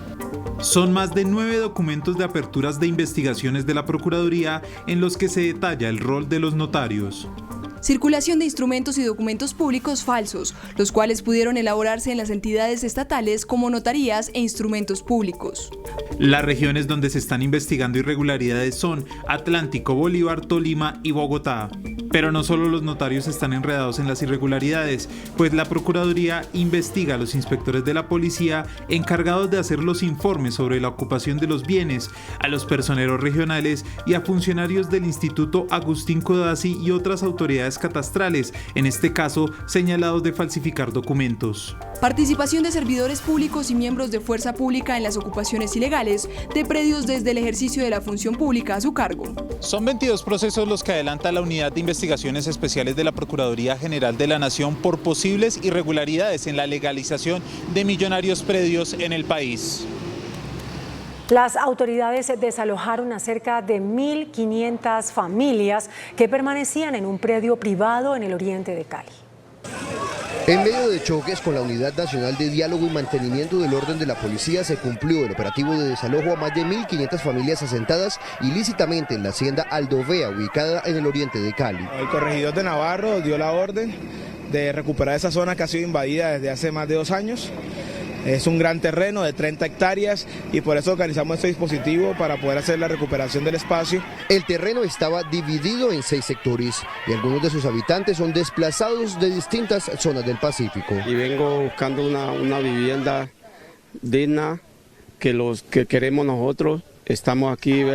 Son más de 9 documentos de aperturas de investigaciones de la Procuraduría en los que se detalla el rol de los notarios. Circulación de instrumentos y documentos públicos falsos, los cuales pudieron elaborarse en las entidades estatales como notarías e instrumentos públicos. Las regiones donde se están investigando irregularidades son Atlántico, Bolívar, Tolima y Bogotá. Pero no solo los notarios están enredados en las irregularidades, pues la Procuraduría investiga a los inspectores de la policía encargados de hacer los informes sobre la ocupación de los bienes, a los personeros regionales y a funcionarios del Instituto Agustín Codazzi y otras autoridades catastrales, en este caso señalados de falsificar documentos. Participación de servidores públicos y miembros de fuerza pública en las ocupaciones ilegales de predios desde el ejercicio de la función pública a su cargo. Son 22 procesos los que adelanta la Unidad de Investigaciones Especiales de la Procuraduría General de la Nación por posibles irregularidades en la legalización de millonarios predios en el país. Las autoridades desalojaron a cerca de 1.500 familias que permanecían en un predio privado en el oriente de Cali. En medio de choques con la Unidad Nacional de Diálogo y Mantenimiento del Orden de la Policía, se cumplió el operativo de desalojo a más de 1.500 familias asentadas ilícitamente en la hacienda Aldovea, ubicada en el oriente de Cali. El corregidor de Navarro dio la orden de recuperar esa zona que ha sido invadida desde hace más de 2 años. Es un gran terreno de 30 hectáreas y por eso organizamos este dispositivo para poder hacer la recuperación del espacio. El terreno estaba dividido en 6 sectores y algunos de sus habitantes son desplazados de distintas zonas del Pacífico. Y vengo buscando una vivienda digna que los que queremos nosotros. Estamos aquí,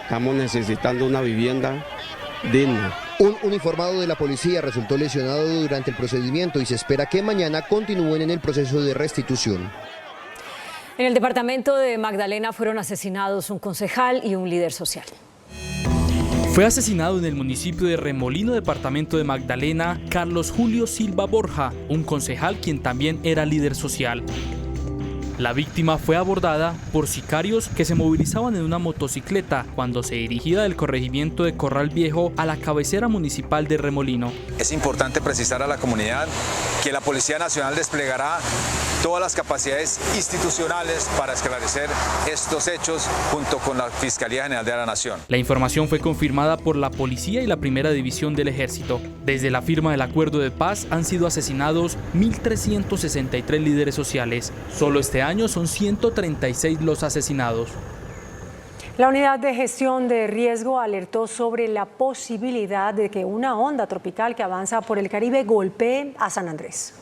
estamos necesitando una vivienda digna. Un uniformado de la policía resultó lesionado durante el procedimiento y se espera que mañana continúen en el proceso de restitución. En el departamento de Magdalena fueron asesinados un concejal y un líder social. Fue asesinado en el municipio de Remolino, departamento de Magdalena, Carlos Julio Silva Borja, un concejal quien también era líder social. La víctima fue abordada por sicarios que se movilizaban en una motocicleta cuando se dirigía del corregimiento de Corral Viejo a la cabecera municipal de Remolino. Es importante precisar a la comunidad que la Policía Nacional desplegará todas las capacidades institucionales para esclarecer estos hechos junto con la Fiscalía General de la Nación. La información fue confirmada por la policía y la Primera División del Ejército. Desde la firma del acuerdo de paz han sido asesinados 1.363 líderes sociales. Solo este año son 136 los asesinados. La unidad de gestión de riesgo alertó sobre la posibilidad de que una onda tropical que avanza por el Caribe golpee a San Andrés.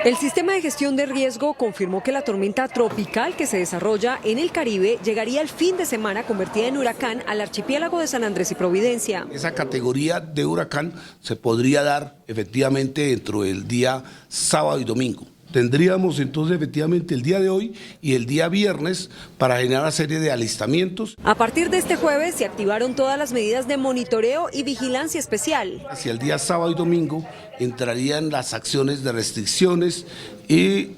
El sistema de gestión de riesgo confirmó que la tormenta tropical que se desarrolla en el Caribe llegaría el fin de semana convertida en huracán al archipiélago de San Andrés y Providencia. Esa categoría de huracán se podría dar efectivamente dentro del día sábado y domingo. Tendríamos entonces efectivamente el día de hoy y el día viernes para generar una serie de alistamientos. A partir de este jueves se activaron todas las medidas de monitoreo y vigilancia especial. Hacia el día sábado y domingo entrarían las acciones de restricciones y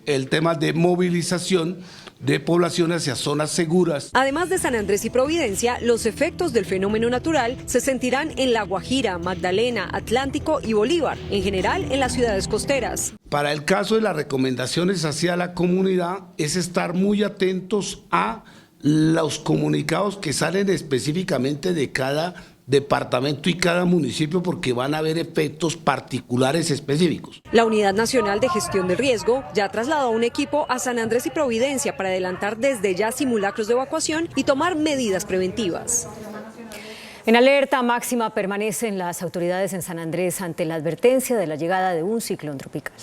el tema de movilización de población hacia zonas seguras. Además de San Andrés y Providencia, los efectos del fenómeno natural se sentirán en La Guajira, Magdalena, Atlántico y Bolívar, en general en las ciudades costeras. Para el caso de las recomendaciones hacia la comunidad es estar muy atentos a los comunicados que salen específicamente de cada departamento y cada municipio porque van a haber efectos particulares específicos. La Unidad Nacional de Gestión de Riesgo ya trasladó a un equipo a San Andrés y Providencia para adelantar desde ya simulacros de evacuación y tomar medidas preventivas. En alerta máxima permanecen las autoridades en San Andrés ante la advertencia de la llegada de un ciclón tropical.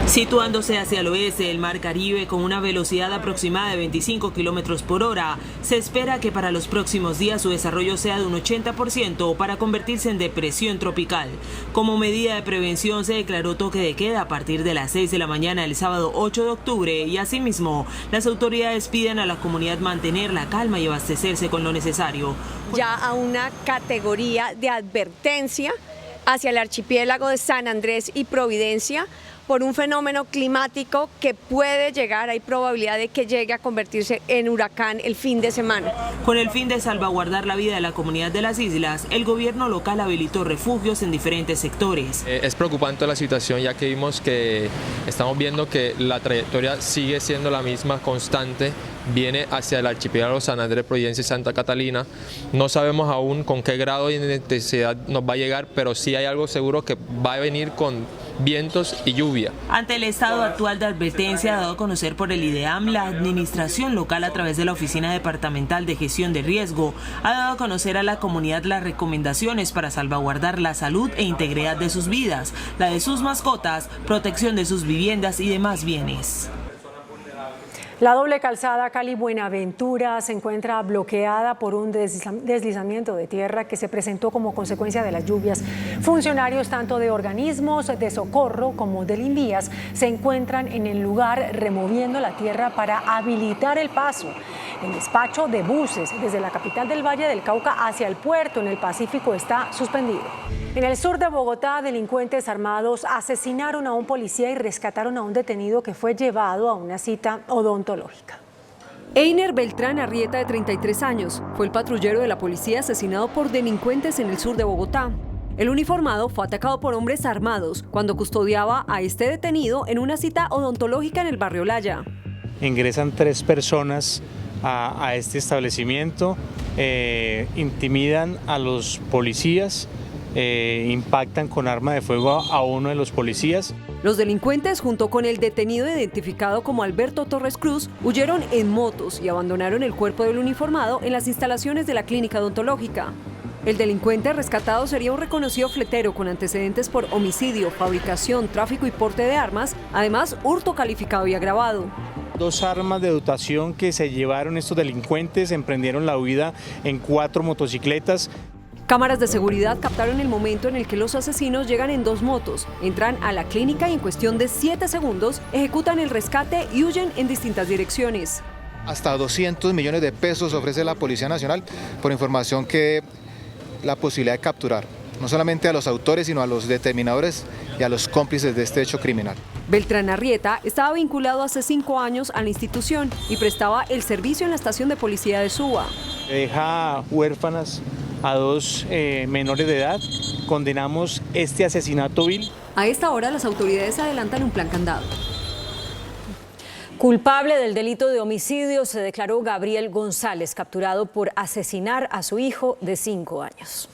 Situándose hacia el oeste del Mar Caribe con una velocidad aproximada de 25 kilómetros por hora, se espera que para los próximos días su desarrollo sea de un 80% para convertirse en depresión tropical. Como medida de prevención se declaró toque de queda a partir de las 6 de la mañana del sábado 8 de octubre y asimismo las autoridades piden a la comunidad mantener la calma y abastecerse con lo necesario. Ya a una categoría de advertencia hacia el archipiélago de San Andrés y Providencia por un fenómeno climático que puede llegar, hay probabilidad de que llegue a convertirse en huracán el fin de semana. Con el fin de salvaguardar la vida de la comunidad de las islas, el gobierno local habilitó refugios en diferentes sectores. Es preocupante la situación ya que estamos viendo que la trayectoria sigue siendo la misma constante, viene hacia el archipiélago San Andrés, Providencia y Santa Catalina. No sabemos aún con qué grado de intensidad nos va a llegar, pero sí hay algo seguro que va a venir con vientos y lluvia. Ante el estado actual de advertencia dado a conocer por el IDEAM, la administración local a través de la Oficina Departamental de Gestión de Riesgo ha dado a conocer a la comunidad las recomendaciones para salvaguardar la salud e integridad de sus vidas, la de sus mascotas, protección de sus viviendas y demás bienes. La doble calzada Cali-Buenaventura se encuentra bloqueada por un deslizamiento de tierra que se presentó como consecuencia de las lluvias. Funcionarios tanto de organismos de socorro como del INVIAS se encuentran en el lugar removiendo la tierra para habilitar el paso. El despacho de buses desde la capital del Valle del Cauca hacia el puerto en el Pacífico está suspendido. En el sur de Bogotá, delincuentes armados asesinaron a un policía y rescataron a un detenido que fue llevado a una cita odontológica. Einer Beltrán Arrieta, de 33 años, fue el patrullero de la policía asesinado por delincuentes en el sur de Bogotá. El uniformado fue atacado por hombres armados cuando custodiaba a este detenido en una cita odontológica en el barrio Laya. Ingresan 3 personas a este establecimiento, intimidan a los policías, impactan con arma de fuego a uno de los policías. Los delincuentes, junto con el detenido identificado como Alberto Torres Cruz, huyeron en motos y abandonaron el cuerpo del uniformado en las instalaciones de la clínica odontológica. El delincuente rescatado sería un reconocido fletero con antecedentes por homicidio, fabricación, tráfico y porte de armas, además hurto calificado y agravado. 2 armas de dotación que se llevaron estos delincuentes, emprendieron la huida en 4 motocicletas. Cámaras de seguridad captaron el momento en el que los asesinos llegan en 2 motos, entran a la clínica y en cuestión de 7 segundos ejecutan el rescate y huyen en distintas direcciones. Hasta 200 millones de pesos ofrece la Policía Nacional por información que la posibilidad de capturar no solamente a los autores, sino a los determinadores y a los cómplices de este hecho criminal. Beltrán Arrieta estaba vinculado hace 5 años a la institución y prestaba el servicio en la estación de policía de Suba. Deja huérfanas a 2 menores de edad. Condenamos este asesinato vil. A esta hora las autoridades adelantan un plan candado. Culpable del delito de homicidio se declaró Gabriel González, capturado por asesinar a su hijo de 5 años.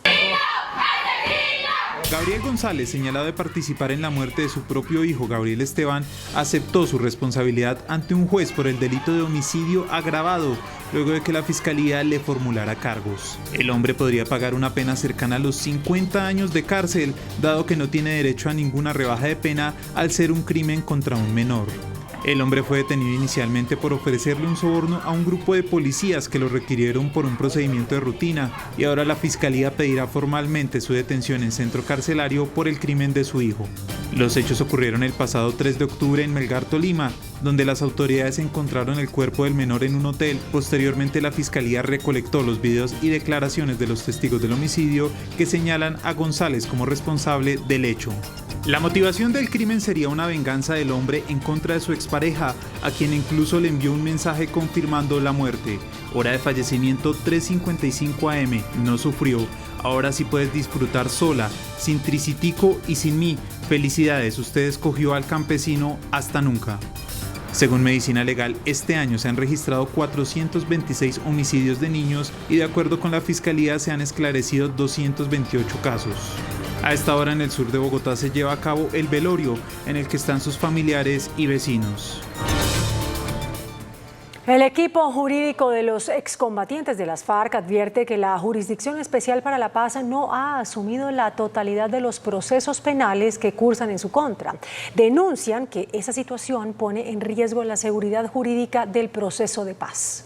Gabriel González, señalado de participar en la muerte de su propio hijo, Gabriel Esteban, aceptó su responsabilidad ante un juez por el delito de homicidio agravado, luego de que la Fiscalía le formulara cargos. El hombre podría pagar una pena cercana a los 50 años de cárcel, dado que no tiene derecho a ninguna rebaja de pena al ser un crimen contra un menor. El hombre fue detenido inicialmente por ofrecerle un soborno a un grupo de policías que lo requirieron por un procedimiento de rutina, y ahora la Fiscalía pedirá formalmente su detención en centro carcelario por el crimen de su hijo. Los hechos ocurrieron el pasado 3 de octubre en Melgar, Tolima, donde las autoridades encontraron el cuerpo del menor en un hotel. Posteriormente, la Fiscalía recolectó los videos y declaraciones de los testigos del homicidio que señalan a González como responsable del hecho. La motivación del crimen sería una venganza del hombre en contra de su expareja, a quien incluso le envió un mensaje confirmando la muerte. Hora de fallecimiento 3:55 am, no sufrió. Ahora sí puedes disfrutar sola, sin Tricitico y sin mí. Felicidades, usted escogió al campesino hasta nunca. Según Medicina Legal, este año se han registrado 426 homicidios de niños y de acuerdo con la Fiscalía se han esclarecido 228 casos. A esta hora en el sur de Bogotá se lleva a cabo el velorio en el que están sus familiares y vecinos. El equipo jurídico de los excombatientes de las FARC advierte que la Jurisdicción Especial para la Paz no ha asumido la totalidad de los procesos penales que cursan en su contra. Denuncian que esa situación pone en riesgo la seguridad jurídica del proceso de paz.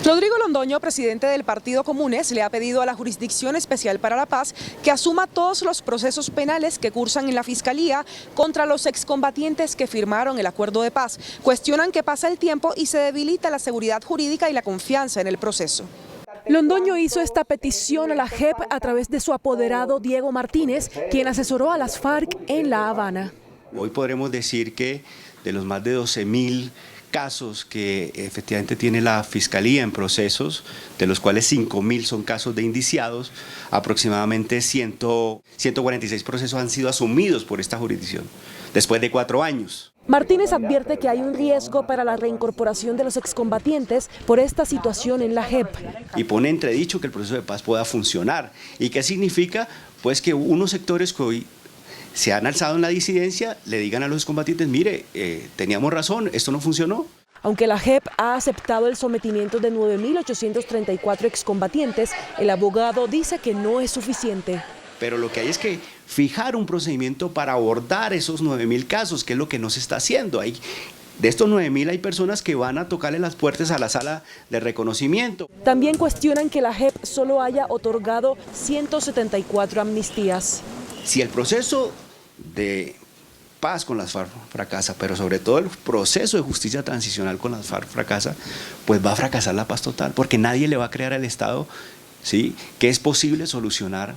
Rodrigo Londoño, presidente del Partido Comunes, le ha pedido a la Jurisdicción Especial para la Paz que asuma todos los procesos penales que cursan en la Fiscalía contra los excombatientes que firmaron el acuerdo de paz. Cuestionan que pasa el tiempo y se debilita la seguridad jurídica y la confianza en el proceso. Londoño hizo esta petición a la JEP a través de su apoderado Diego Martínez, quien asesoró a las FARC en La Habana. Hoy podremos decir que de los más de 12.000 casos que efectivamente tiene la Fiscalía en procesos, de los cuales 5.000 son casos de indiciados, aproximadamente 146 procesos han sido asumidos por esta jurisdicción, después de 4 años. Martínez advierte que hay un riesgo para la reincorporación de los excombatientes por esta situación en la JEP. Y pone entredicho que el proceso de paz pueda funcionar. ¿Y qué significa? Pues que unos sectores que hoy se han alzado en la disidencia le digan a los excombatientes, mire, teníamos razón, esto no funcionó. Aunque la JEP ha aceptado el sometimiento de 9.834 excombatientes, el abogado dice que no es suficiente. Pero lo que hay es que fijar un procedimiento para abordar esos 9.000 casos, que es lo que no se está haciendo. De estos 9.000 hay personas que van a tocarle las puertas a la sala de reconocimiento. También cuestionan que la JEP solo haya otorgado 174 amnistías. Si el proceso de paz con las FARC fracasa, pero sobre todo el proceso de justicia transicional con las FARC fracasa, pues va a fracasar la paz total, porque nadie le va a creer al Estado, ¿sí?, que es posible solucionar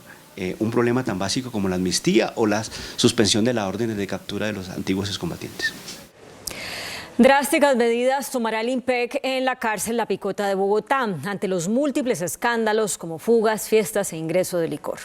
un problema tan básico como la amnistía o la suspensión de las órdenes de captura de los antiguos excombatientes. Drásticas medidas tomará el IMPEC en la cárcel La Picota de Bogotá ante los múltiples escándalos como fugas, fiestas e ingreso de licor.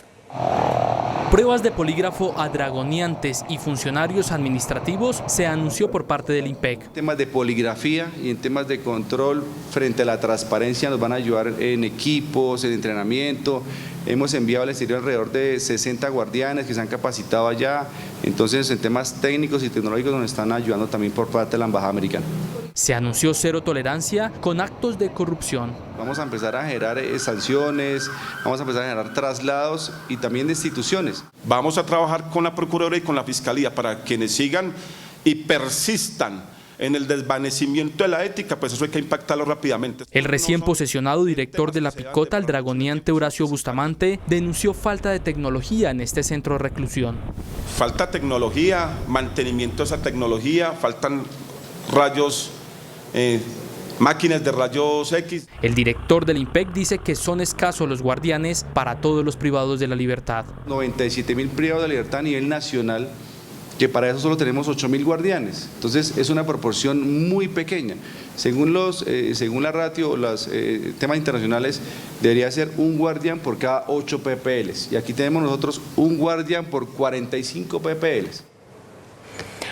Pruebas de polígrafo a dragoneantes y funcionarios administrativos se anunció por parte del IMPEC. En temas de poligrafía y en temas de control frente a la transparencia nos van a ayudar en equipos, en entrenamiento. Hemos enviado al exterior alrededor de 60 guardianes que se han capacitado allá. Entonces, en temas técnicos y tecnológicos nos están ayudando también por parte de la Embajada Americana. Se anunció cero tolerancia con actos de corrupción. Vamos a empezar a generar sanciones, vamos a empezar a generar traslados y también de instituciones. Vamos a trabajar con la Procuraduría y con la Fiscalía para quienes sigan y persistan en el desvanecimiento de la ética, pues eso hay que impactarlo rápidamente. El recién posesionado director de la picota, el dragoneante Horacio Bustamante, denunció falta de tecnología en este centro de reclusión. Falta tecnología, mantenimiento de esa tecnología, faltan rayos, máquinas de rayos X. El director del IMPEC dice que son escasos los guardianes para todos los privados de la libertad. 97.000 privados de libertad a nivel nacional, que para eso solo tenemos 8.000 guardianes. Entonces es una proporción muy pequeña. Según la ratio o los temas internacionales, debería ser un guardián por cada 8 PPLs. Y aquí tenemos nosotros un guardián por 45 PPLs.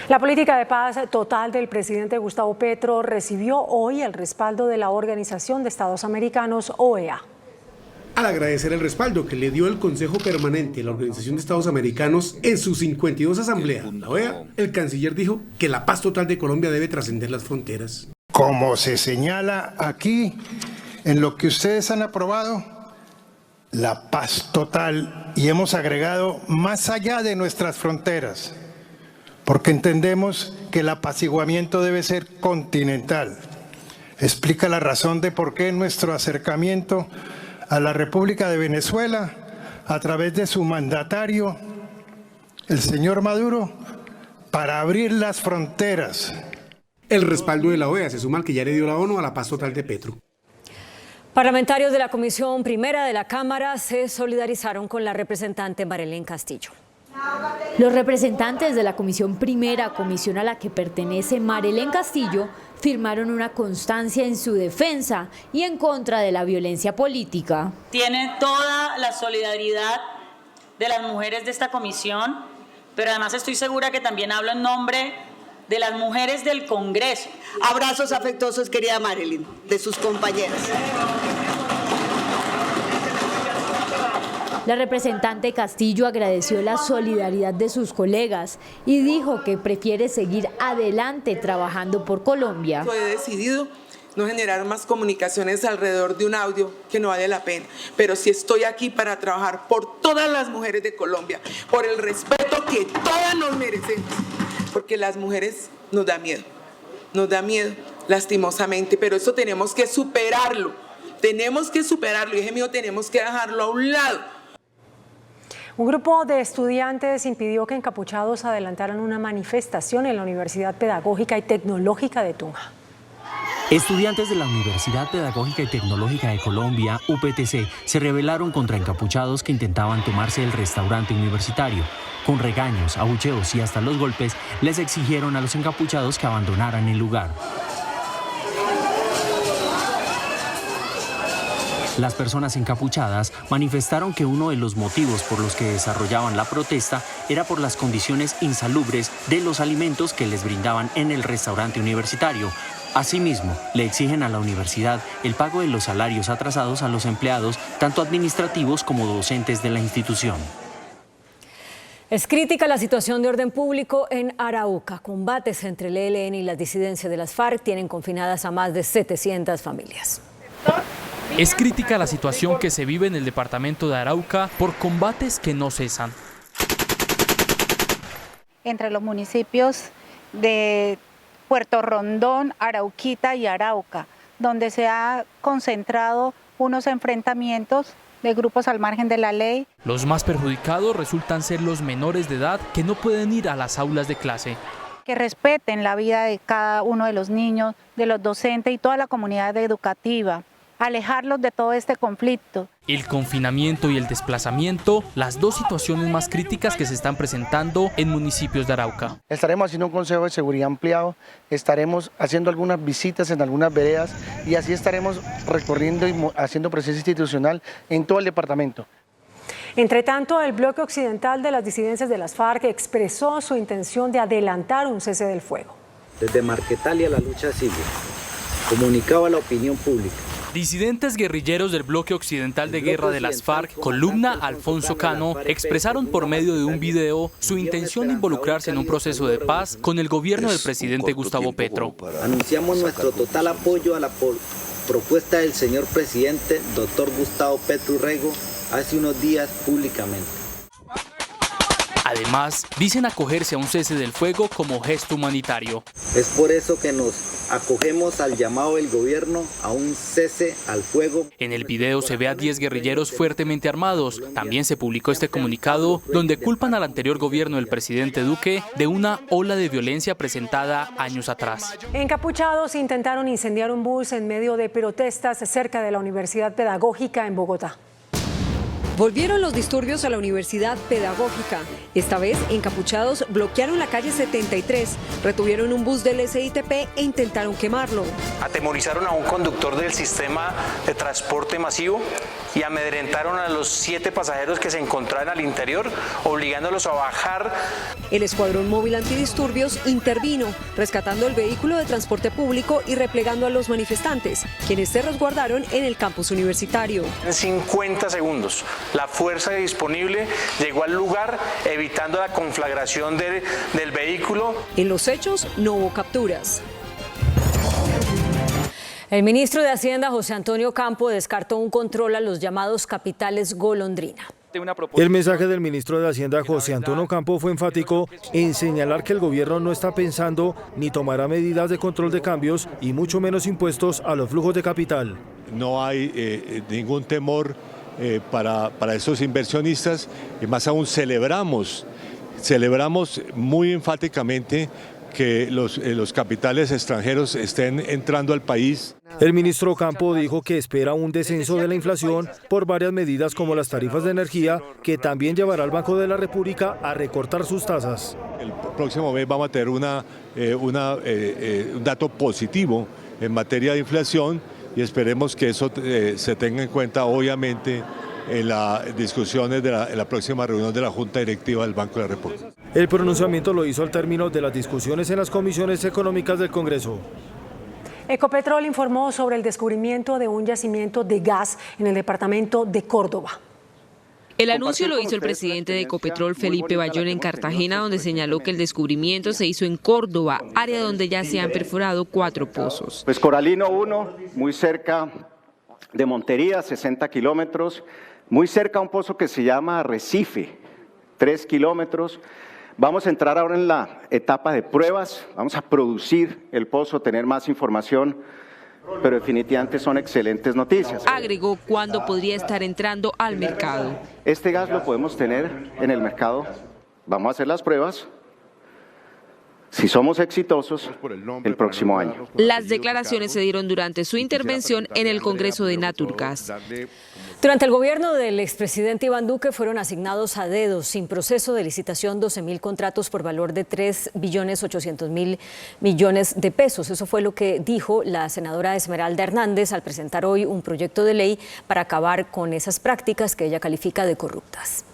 La política de paz total del presidente Gustavo Petro recibió hoy el respaldo de la Organización de Estados Americanos, OEA. Al agradecer el respaldo que le dio el Consejo Permanente de la Organización de Estados Americanos en su 52 asamblea, la OEA, el canciller dijo que la paz total de Colombia debe trascender las fronteras. Como se señala aquí, en lo que ustedes han aprobado, la paz total, y hemos agregado más allá de nuestras fronteras, porque entendemos que el apaciguamiento debe ser continental. Explica la razón de por qué nuestro acercamiento a la República de Venezuela, a través de su mandatario, el señor Maduro, para abrir las fronteras. El respaldo de la OEA se suma al que ya le dio la ONU a la paz total de Petro. Parlamentarios de la Comisión Primera de la Cámara se solidarizaron con la representante Marilyn Castillo. Los representantes de la Comisión Primera, comisión a la que pertenece Marilyn Castillo, firmaron una constancia en su defensa y en contra de la violencia política. Tiene toda la solidaridad de las mujeres de esta comisión, pero además estoy segura que también hablo en nombre de las mujeres del Congreso. Abrazos afectuosos, querida Marilyn, de sus compañeras. La representante Castillo agradeció la solidaridad de sus colegas y dijo que prefiere seguir adelante trabajando por Colombia. He decidido no generar más comunicaciones alrededor de un audio que no vale la pena, pero sí estoy aquí para trabajar por todas las mujeres de Colombia, por el respeto que todas nos merecemos, porque las mujeres nos da miedo lastimosamente, pero eso tenemos que superarlo, y ese miedo tenemos que dejarlo a un lado. Un grupo de estudiantes impidió que encapuchados adelantaran una manifestación en la Universidad Pedagógica y Tecnológica de Tunja. Estudiantes de la Universidad Pedagógica y Tecnológica de Colombia, UPTC, se rebelaron contra encapuchados que intentaban tomarse el restaurante universitario. Con regaños, abucheos y hasta los golpes, les exigieron a los encapuchados que abandonaran el lugar. Las personas encapuchadas manifestaron que uno de los motivos por los que desarrollaban la protesta era por las condiciones insalubres de los alimentos que les brindaban en el restaurante universitario. Asimismo, le exigen a la universidad el pago de los salarios atrasados a los empleados, tanto administrativos como docentes de la institución. Es crítica la situación de orden público en Arauca. Combates entre el ELN y las disidencias de las FARC tienen confinadas a más de 700 familias. Es crítica la situación que se vive en el departamento de Arauca por combates que no cesan. Entre los municipios de Puerto Rondón, Arauquita y Arauca, donde se ha concentrado unos enfrentamientos de grupos al margen de la ley. Los más perjudicados resultan ser los menores de edad que no pueden ir a las aulas de clase. Que respeten la vida de cada uno de los niños, de los docentes y toda la comunidad educativa. Alejarlos de todo este conflicto. El confinamiento y el desplazamiento, las dos situaciones más críticas que se están presentando en municipios de Arauca. Estaremos haciendo un consejo de seguridad ampliado, estaremos haciendo algunas visitas en algunas veredas y así estaremos recorriendo y haciendo presencia institucional en todo el departamento. Entre tanto, el bloque occidental de las disidencias de las FARC expresó su intención de adelantar un cese del fuego. Desde Marquetalia la lucha sigue, comunicado a la opinión pública. Disidentes guerrilleros del bloque occidental de guerra de las FARC, columna Alfonso Cano, expresaron por medio de un video su intención de involucrarse en un proceso de paz con el gobierno del presidente Gustavo Petro. Anunciamos nuestro total apoyo a la propuesta del señor presidente, doctor Gustavo Petro Urrego, hace unos días públicamente. Además, dicen acogerse a un cese del fuego como gesto humanitario. Es por eso que nos acogemos al llamado del gobierno a un cese al fuego. En el video se ve a 10 guerrilleros fuertemente armados. También se publicó este comunicado donde culpan al anterior gobierno del presidente Duque de una ola de violencia presentada años atrás. Encapuchados intentaron incendiar un bus en medio de protestas cerca de la Universidad Pedagógica en Bogotá. Volvieron los disturbios a la Universidad Pedagógica. Esta vez, encapuchados bloquearon la calle 73, retuvieron un bus del SITP e intentaron quemarlo. Atemorizaron a un conductor del sistema de transporte masivo y amedrentaron a los 7 pasajeros que se encontraban al interior, obligándolos a bajar. El Escuadrón Móvil Antidisturbios intervino, rescatando el vehículo de transporte público y replegando a los manifestantes, quienes se resguardaron en el campus universitario. En 50 segundos, la fuerza disponible llegó al lugar, evitando la conflagración del vehículo. En los hechos no hubo capturas. El ministro de Hacienda, José Antonio Campo, descartó un control a los llamados capitales golondrina. El mensaje del ministro de Hacienda, José Antonio Campo, fue enfático en señalar que el gobierno no está pensando ni tomará medidas de control de cambios y mucho menos impuestos a los flujos de capital. No hay ningún temor para esos inversionistas y más aún celebramos muy enfáticamente que los capitales extranjeros estén entrando al país. El ministro Campo dijo que espera un descenso de la inflación por varias medidas como las tarifas de energía, que también llevará al Banco de la República a recortar sus tasas. El próximo mes vamos a tener un dato positivo en materia de inflación y esperemos que eso se tenga en cuenta, obviamente, en las discusiones de la próxima reunión de la Junta Directiva del Banco de la República. El pronunciamiento lo hizo al término de las discusiones en las comisiones económicas del Congreso. Ecopetrol informó sobre el descubrimiento de un yacimiento de gas en el departamento de Córdoba. El anuncio lo hizo el presidente de Ecopetrol, Felipe Bayón, en Cartagena, donde señaló que el descubrimiento se hizo en Córdoba, área donde ya se han perforado 4 pozos. Pues Coralino 1, muy cerca de Montería, 60 kilómetros, muy cerca a un pozo que se llama Recife, 3 kilómetros. Vamos a entrar ahora en la etapa de pruebas, vamos a producir el pozo, tener más información, pero definitivamente son excelentes noticias. Agregó cuándo podría estar entrando al mercado. Este gas lo podemos tener en el mercado, vamos a hacer las pruebas. Si somos exitosos, el próximo año. Las declaraciones se dieron durante su intervención en el Congreso de Naturgas. Durante el gobierno del expresidente Iván Duque fueron asignados a dedo, sin proceso de licitación, 12.000 contratos por valor de 3.800.000 millones de pesos. Eso fue lo que dijo la senadora Esmeralda Hernández al presentar hoy un proyecto de ley para acabar con esas prácticas que ella califica de corruptas.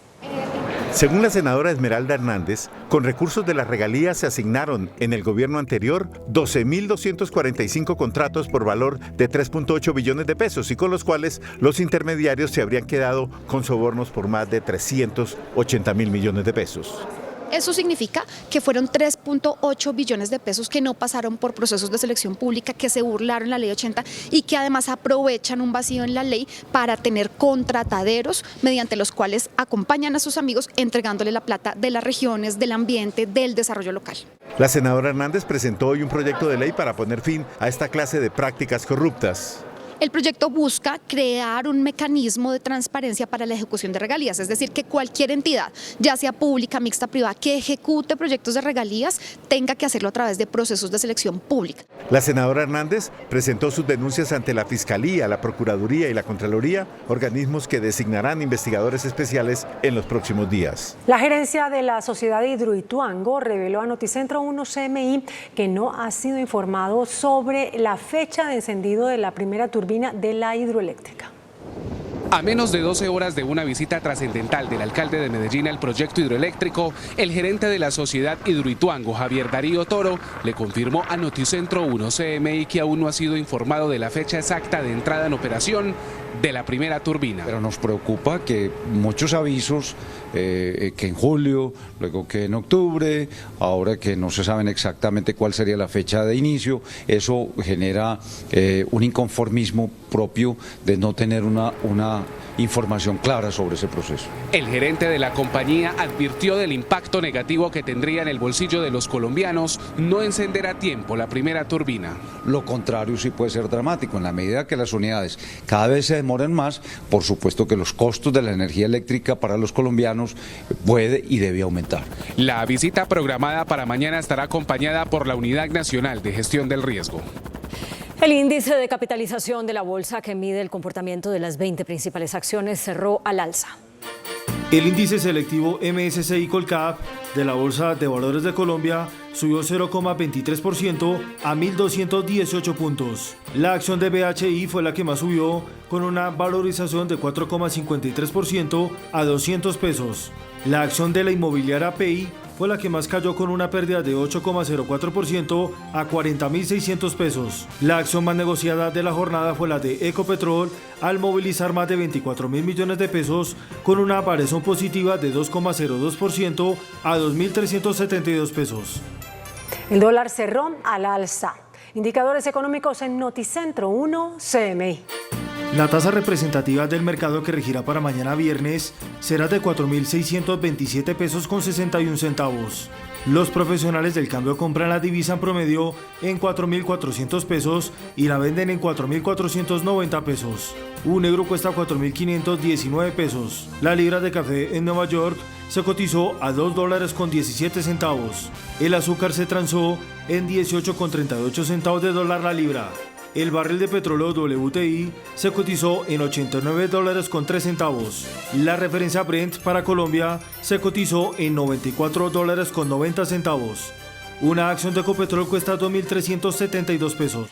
Según la senadora Esmeralda Hernández, con recursos de las regalías se asignaron en el gobierno anterior 12.245 contratos por valor de 3.8 billones de pesos y con los cuales los intermediarios se habrían quedado con sobornos por más de 380.000 millones de pesos. Eso significa que fueron 3.8 billones de pesos que no pasaron por procesos de selección pública, que se burlaron la ley 80 y que además aprovechan un vacío en la ley para tener contrataderos mediante los cuales acompañan a sus amigos entregándole la plata de las regiones, del ambiente, del desarrollo local. La senadora Hernández presentó hoy un proyecto de ley para poner fin a esta clase de prácticas corruptas. El proyecto busca crear un mecanismo de transparencia para la ejecución de regalías, es decir, que cualquier entidad, ya sea pública, mixta, privada, que ejecute proyectos de regalías, tenga que hacerlo a través de procesos de selección pública. La senadora Hernández presentó sus denuncias ante la Fiscalía, la Procuraduría y la Contraloría, organismos que designarán investigadores especiales en los próximos días. La gerencia de la sociedad Hidroituango reveló a Noticentro 1 CMI que no ha sido informado sobre la fecha de encendido de la primera turbina de la hidroeléctrica. A menos de 12 horas de una visita trascendental del alcalde de Medellín al proyecto hidroeléctrico, el gerente de la sociedad Hidroituango, Javier Darío Toro, le confirmó a Noticentro 1 CMI que aún no ha sido informado de la fecha exacta de entrada en operación de la primera turbina. Pero nos preocupa que muchos avisos, que en julio, luego que en octubre, ahora que no se saben exactamente cuál sería la fecha de inicio, eso genera un inconformismo propio de no tener una información clara sobre ese proceso. El gerente de la compañía advirtió del impacto negativo que tendría en el bolsillo de los colombianos no encender a tiempo la primera turbina. Lo contrario sí puede ser dramático. En la medida que las unidades cada vez se demoren más, por supuesto que los costos de la energía eléctrica para los colombianos puede y debe aumentar. La visita programada para mañana estará acompañada por la Unidad Nacional de Gestión del Riesgo. El índice de capitalización de la bolsa que mide el comportamiento de las 20 principales acciones cerró al alza. El índice selectivo MSCI Colcap de la Bolsa de Valores de Colombia subió 0,23% a 1.218 puntos. La acción de BHI fue la que más subió, con una valorización de 4,53% a 200 pesos. La acción de la inmobiliaria PI fue la que más cayó, con una pérdida de 8,04% a 40.600 pesos. La acción más negociada de la jornada fue la de Ecopetrol, al movilizar más de 24.000 millones de pesos, con una variación positiva de 2,02% a 2.372 pesos. El dólar cerró al alza. Indicadores económicos en Noticentro 1 CMI. La tasa representativa del mercado que regirá para mañana viernes será de 4.627 pesos con 61 centavos. Los profesionales del cambio compran la divisa en promedio en 4.400 pesos y la venden en 4.490 pesos. Un negro cuesta 4.519 pesos. La libra de café en Nueva York se cotizó a $2.17. El azúcar se transó en 18,38 centavos de dólar la libra. El barril de petróleo WTI se cotizó en $89.03. La referencia Brent para Colombia se cotizó en $94.90. Una acción de Ecopetrol cuesta 2.372 pesos.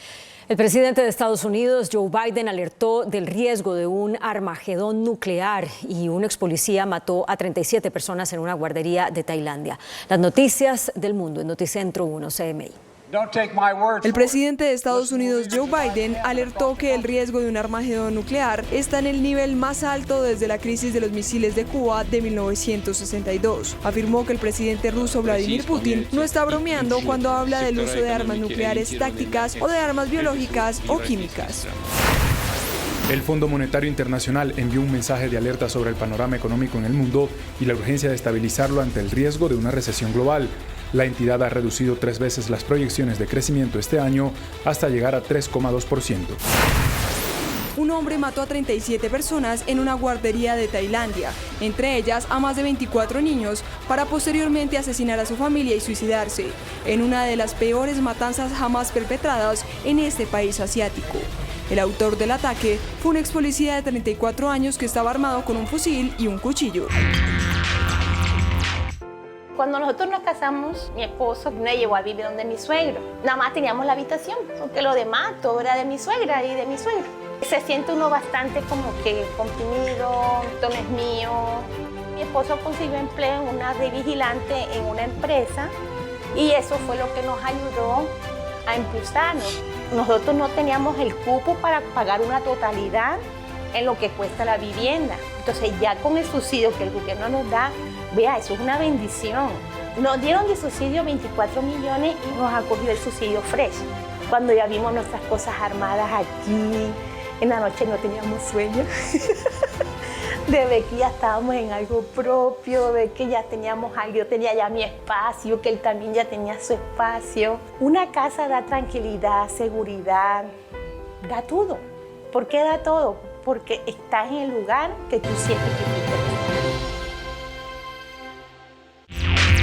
El presidente de Estados Unidos, Joe Biden, alertó del riesgo de un armagedón nuclear y un expolicía mató a 37 personas en una guardería de Tailandia. Las noticias del mundo en Noticentro 1 CMI. El presidente de Estados Unidos, Joe Biden, alertó que el riesgo de un armagedón nuclear está en el nivel más alto desde la crisis de los misiles de Cuba de 1962. Afirmó que el presidente ruso Vladimir Putin no está bromeando cuando habla del uso de armas nucleares tácticas o de armas biológicas o químicas. El Fondo Monetario Internacional envió un mensaje de alerta sobre el panorama económico en el mundo y la urgencia de estabilizarlo ante el riesgo de una recesión global. La entidad ha reducido 3 veces las proyecciones de crecimiento este año hasta llegar a 3,2%. Un hombre mató a 37 personas en una guardería de Tailandia, entre ellas a más de 24 niños, para posteriormente asesinar a su familia y suicidarse, en una de las peores matanzas jamás perpetradas en este país asiático. El autor del ataque fue un ex policía de 34 años que estaba armado con un fusil y un cuchillo. Cuando nosotros nos casamos, mi esposo me llevó a vivir donde mi suegro. Nada más teníamos la habitación, porque lo demás todo era de mi suegra y de mi suegro. Se siente uno bastante como que comprimido, esto no es mío. Mi esposo consiguió empleo de vigilante en una empresa y eso fue lo que nos ayudó a impulsarnos. Nosotros no teníamos el cupo para pagar una totalidad en lo que cuesta la vivienda. Entonces ya con el subsidio que el gobierno nos da, vea, eso es una bendición. Nos dieron de subsidio 24 millones y nos acogió el subsidio Fresh. Cuando ya vimos nuestras cosas armadas aquí, en la noche no teníamos sueño. De ver que ya estábamos en algo propio, de ver que ya teníamos algo, yo tenía ya mi espacio, que él también ya tenía su espacio. Una casa da tranquilidad, seguridad, da todo. ¿Por qué da todo? Porque estás en el lugar que tú sientes que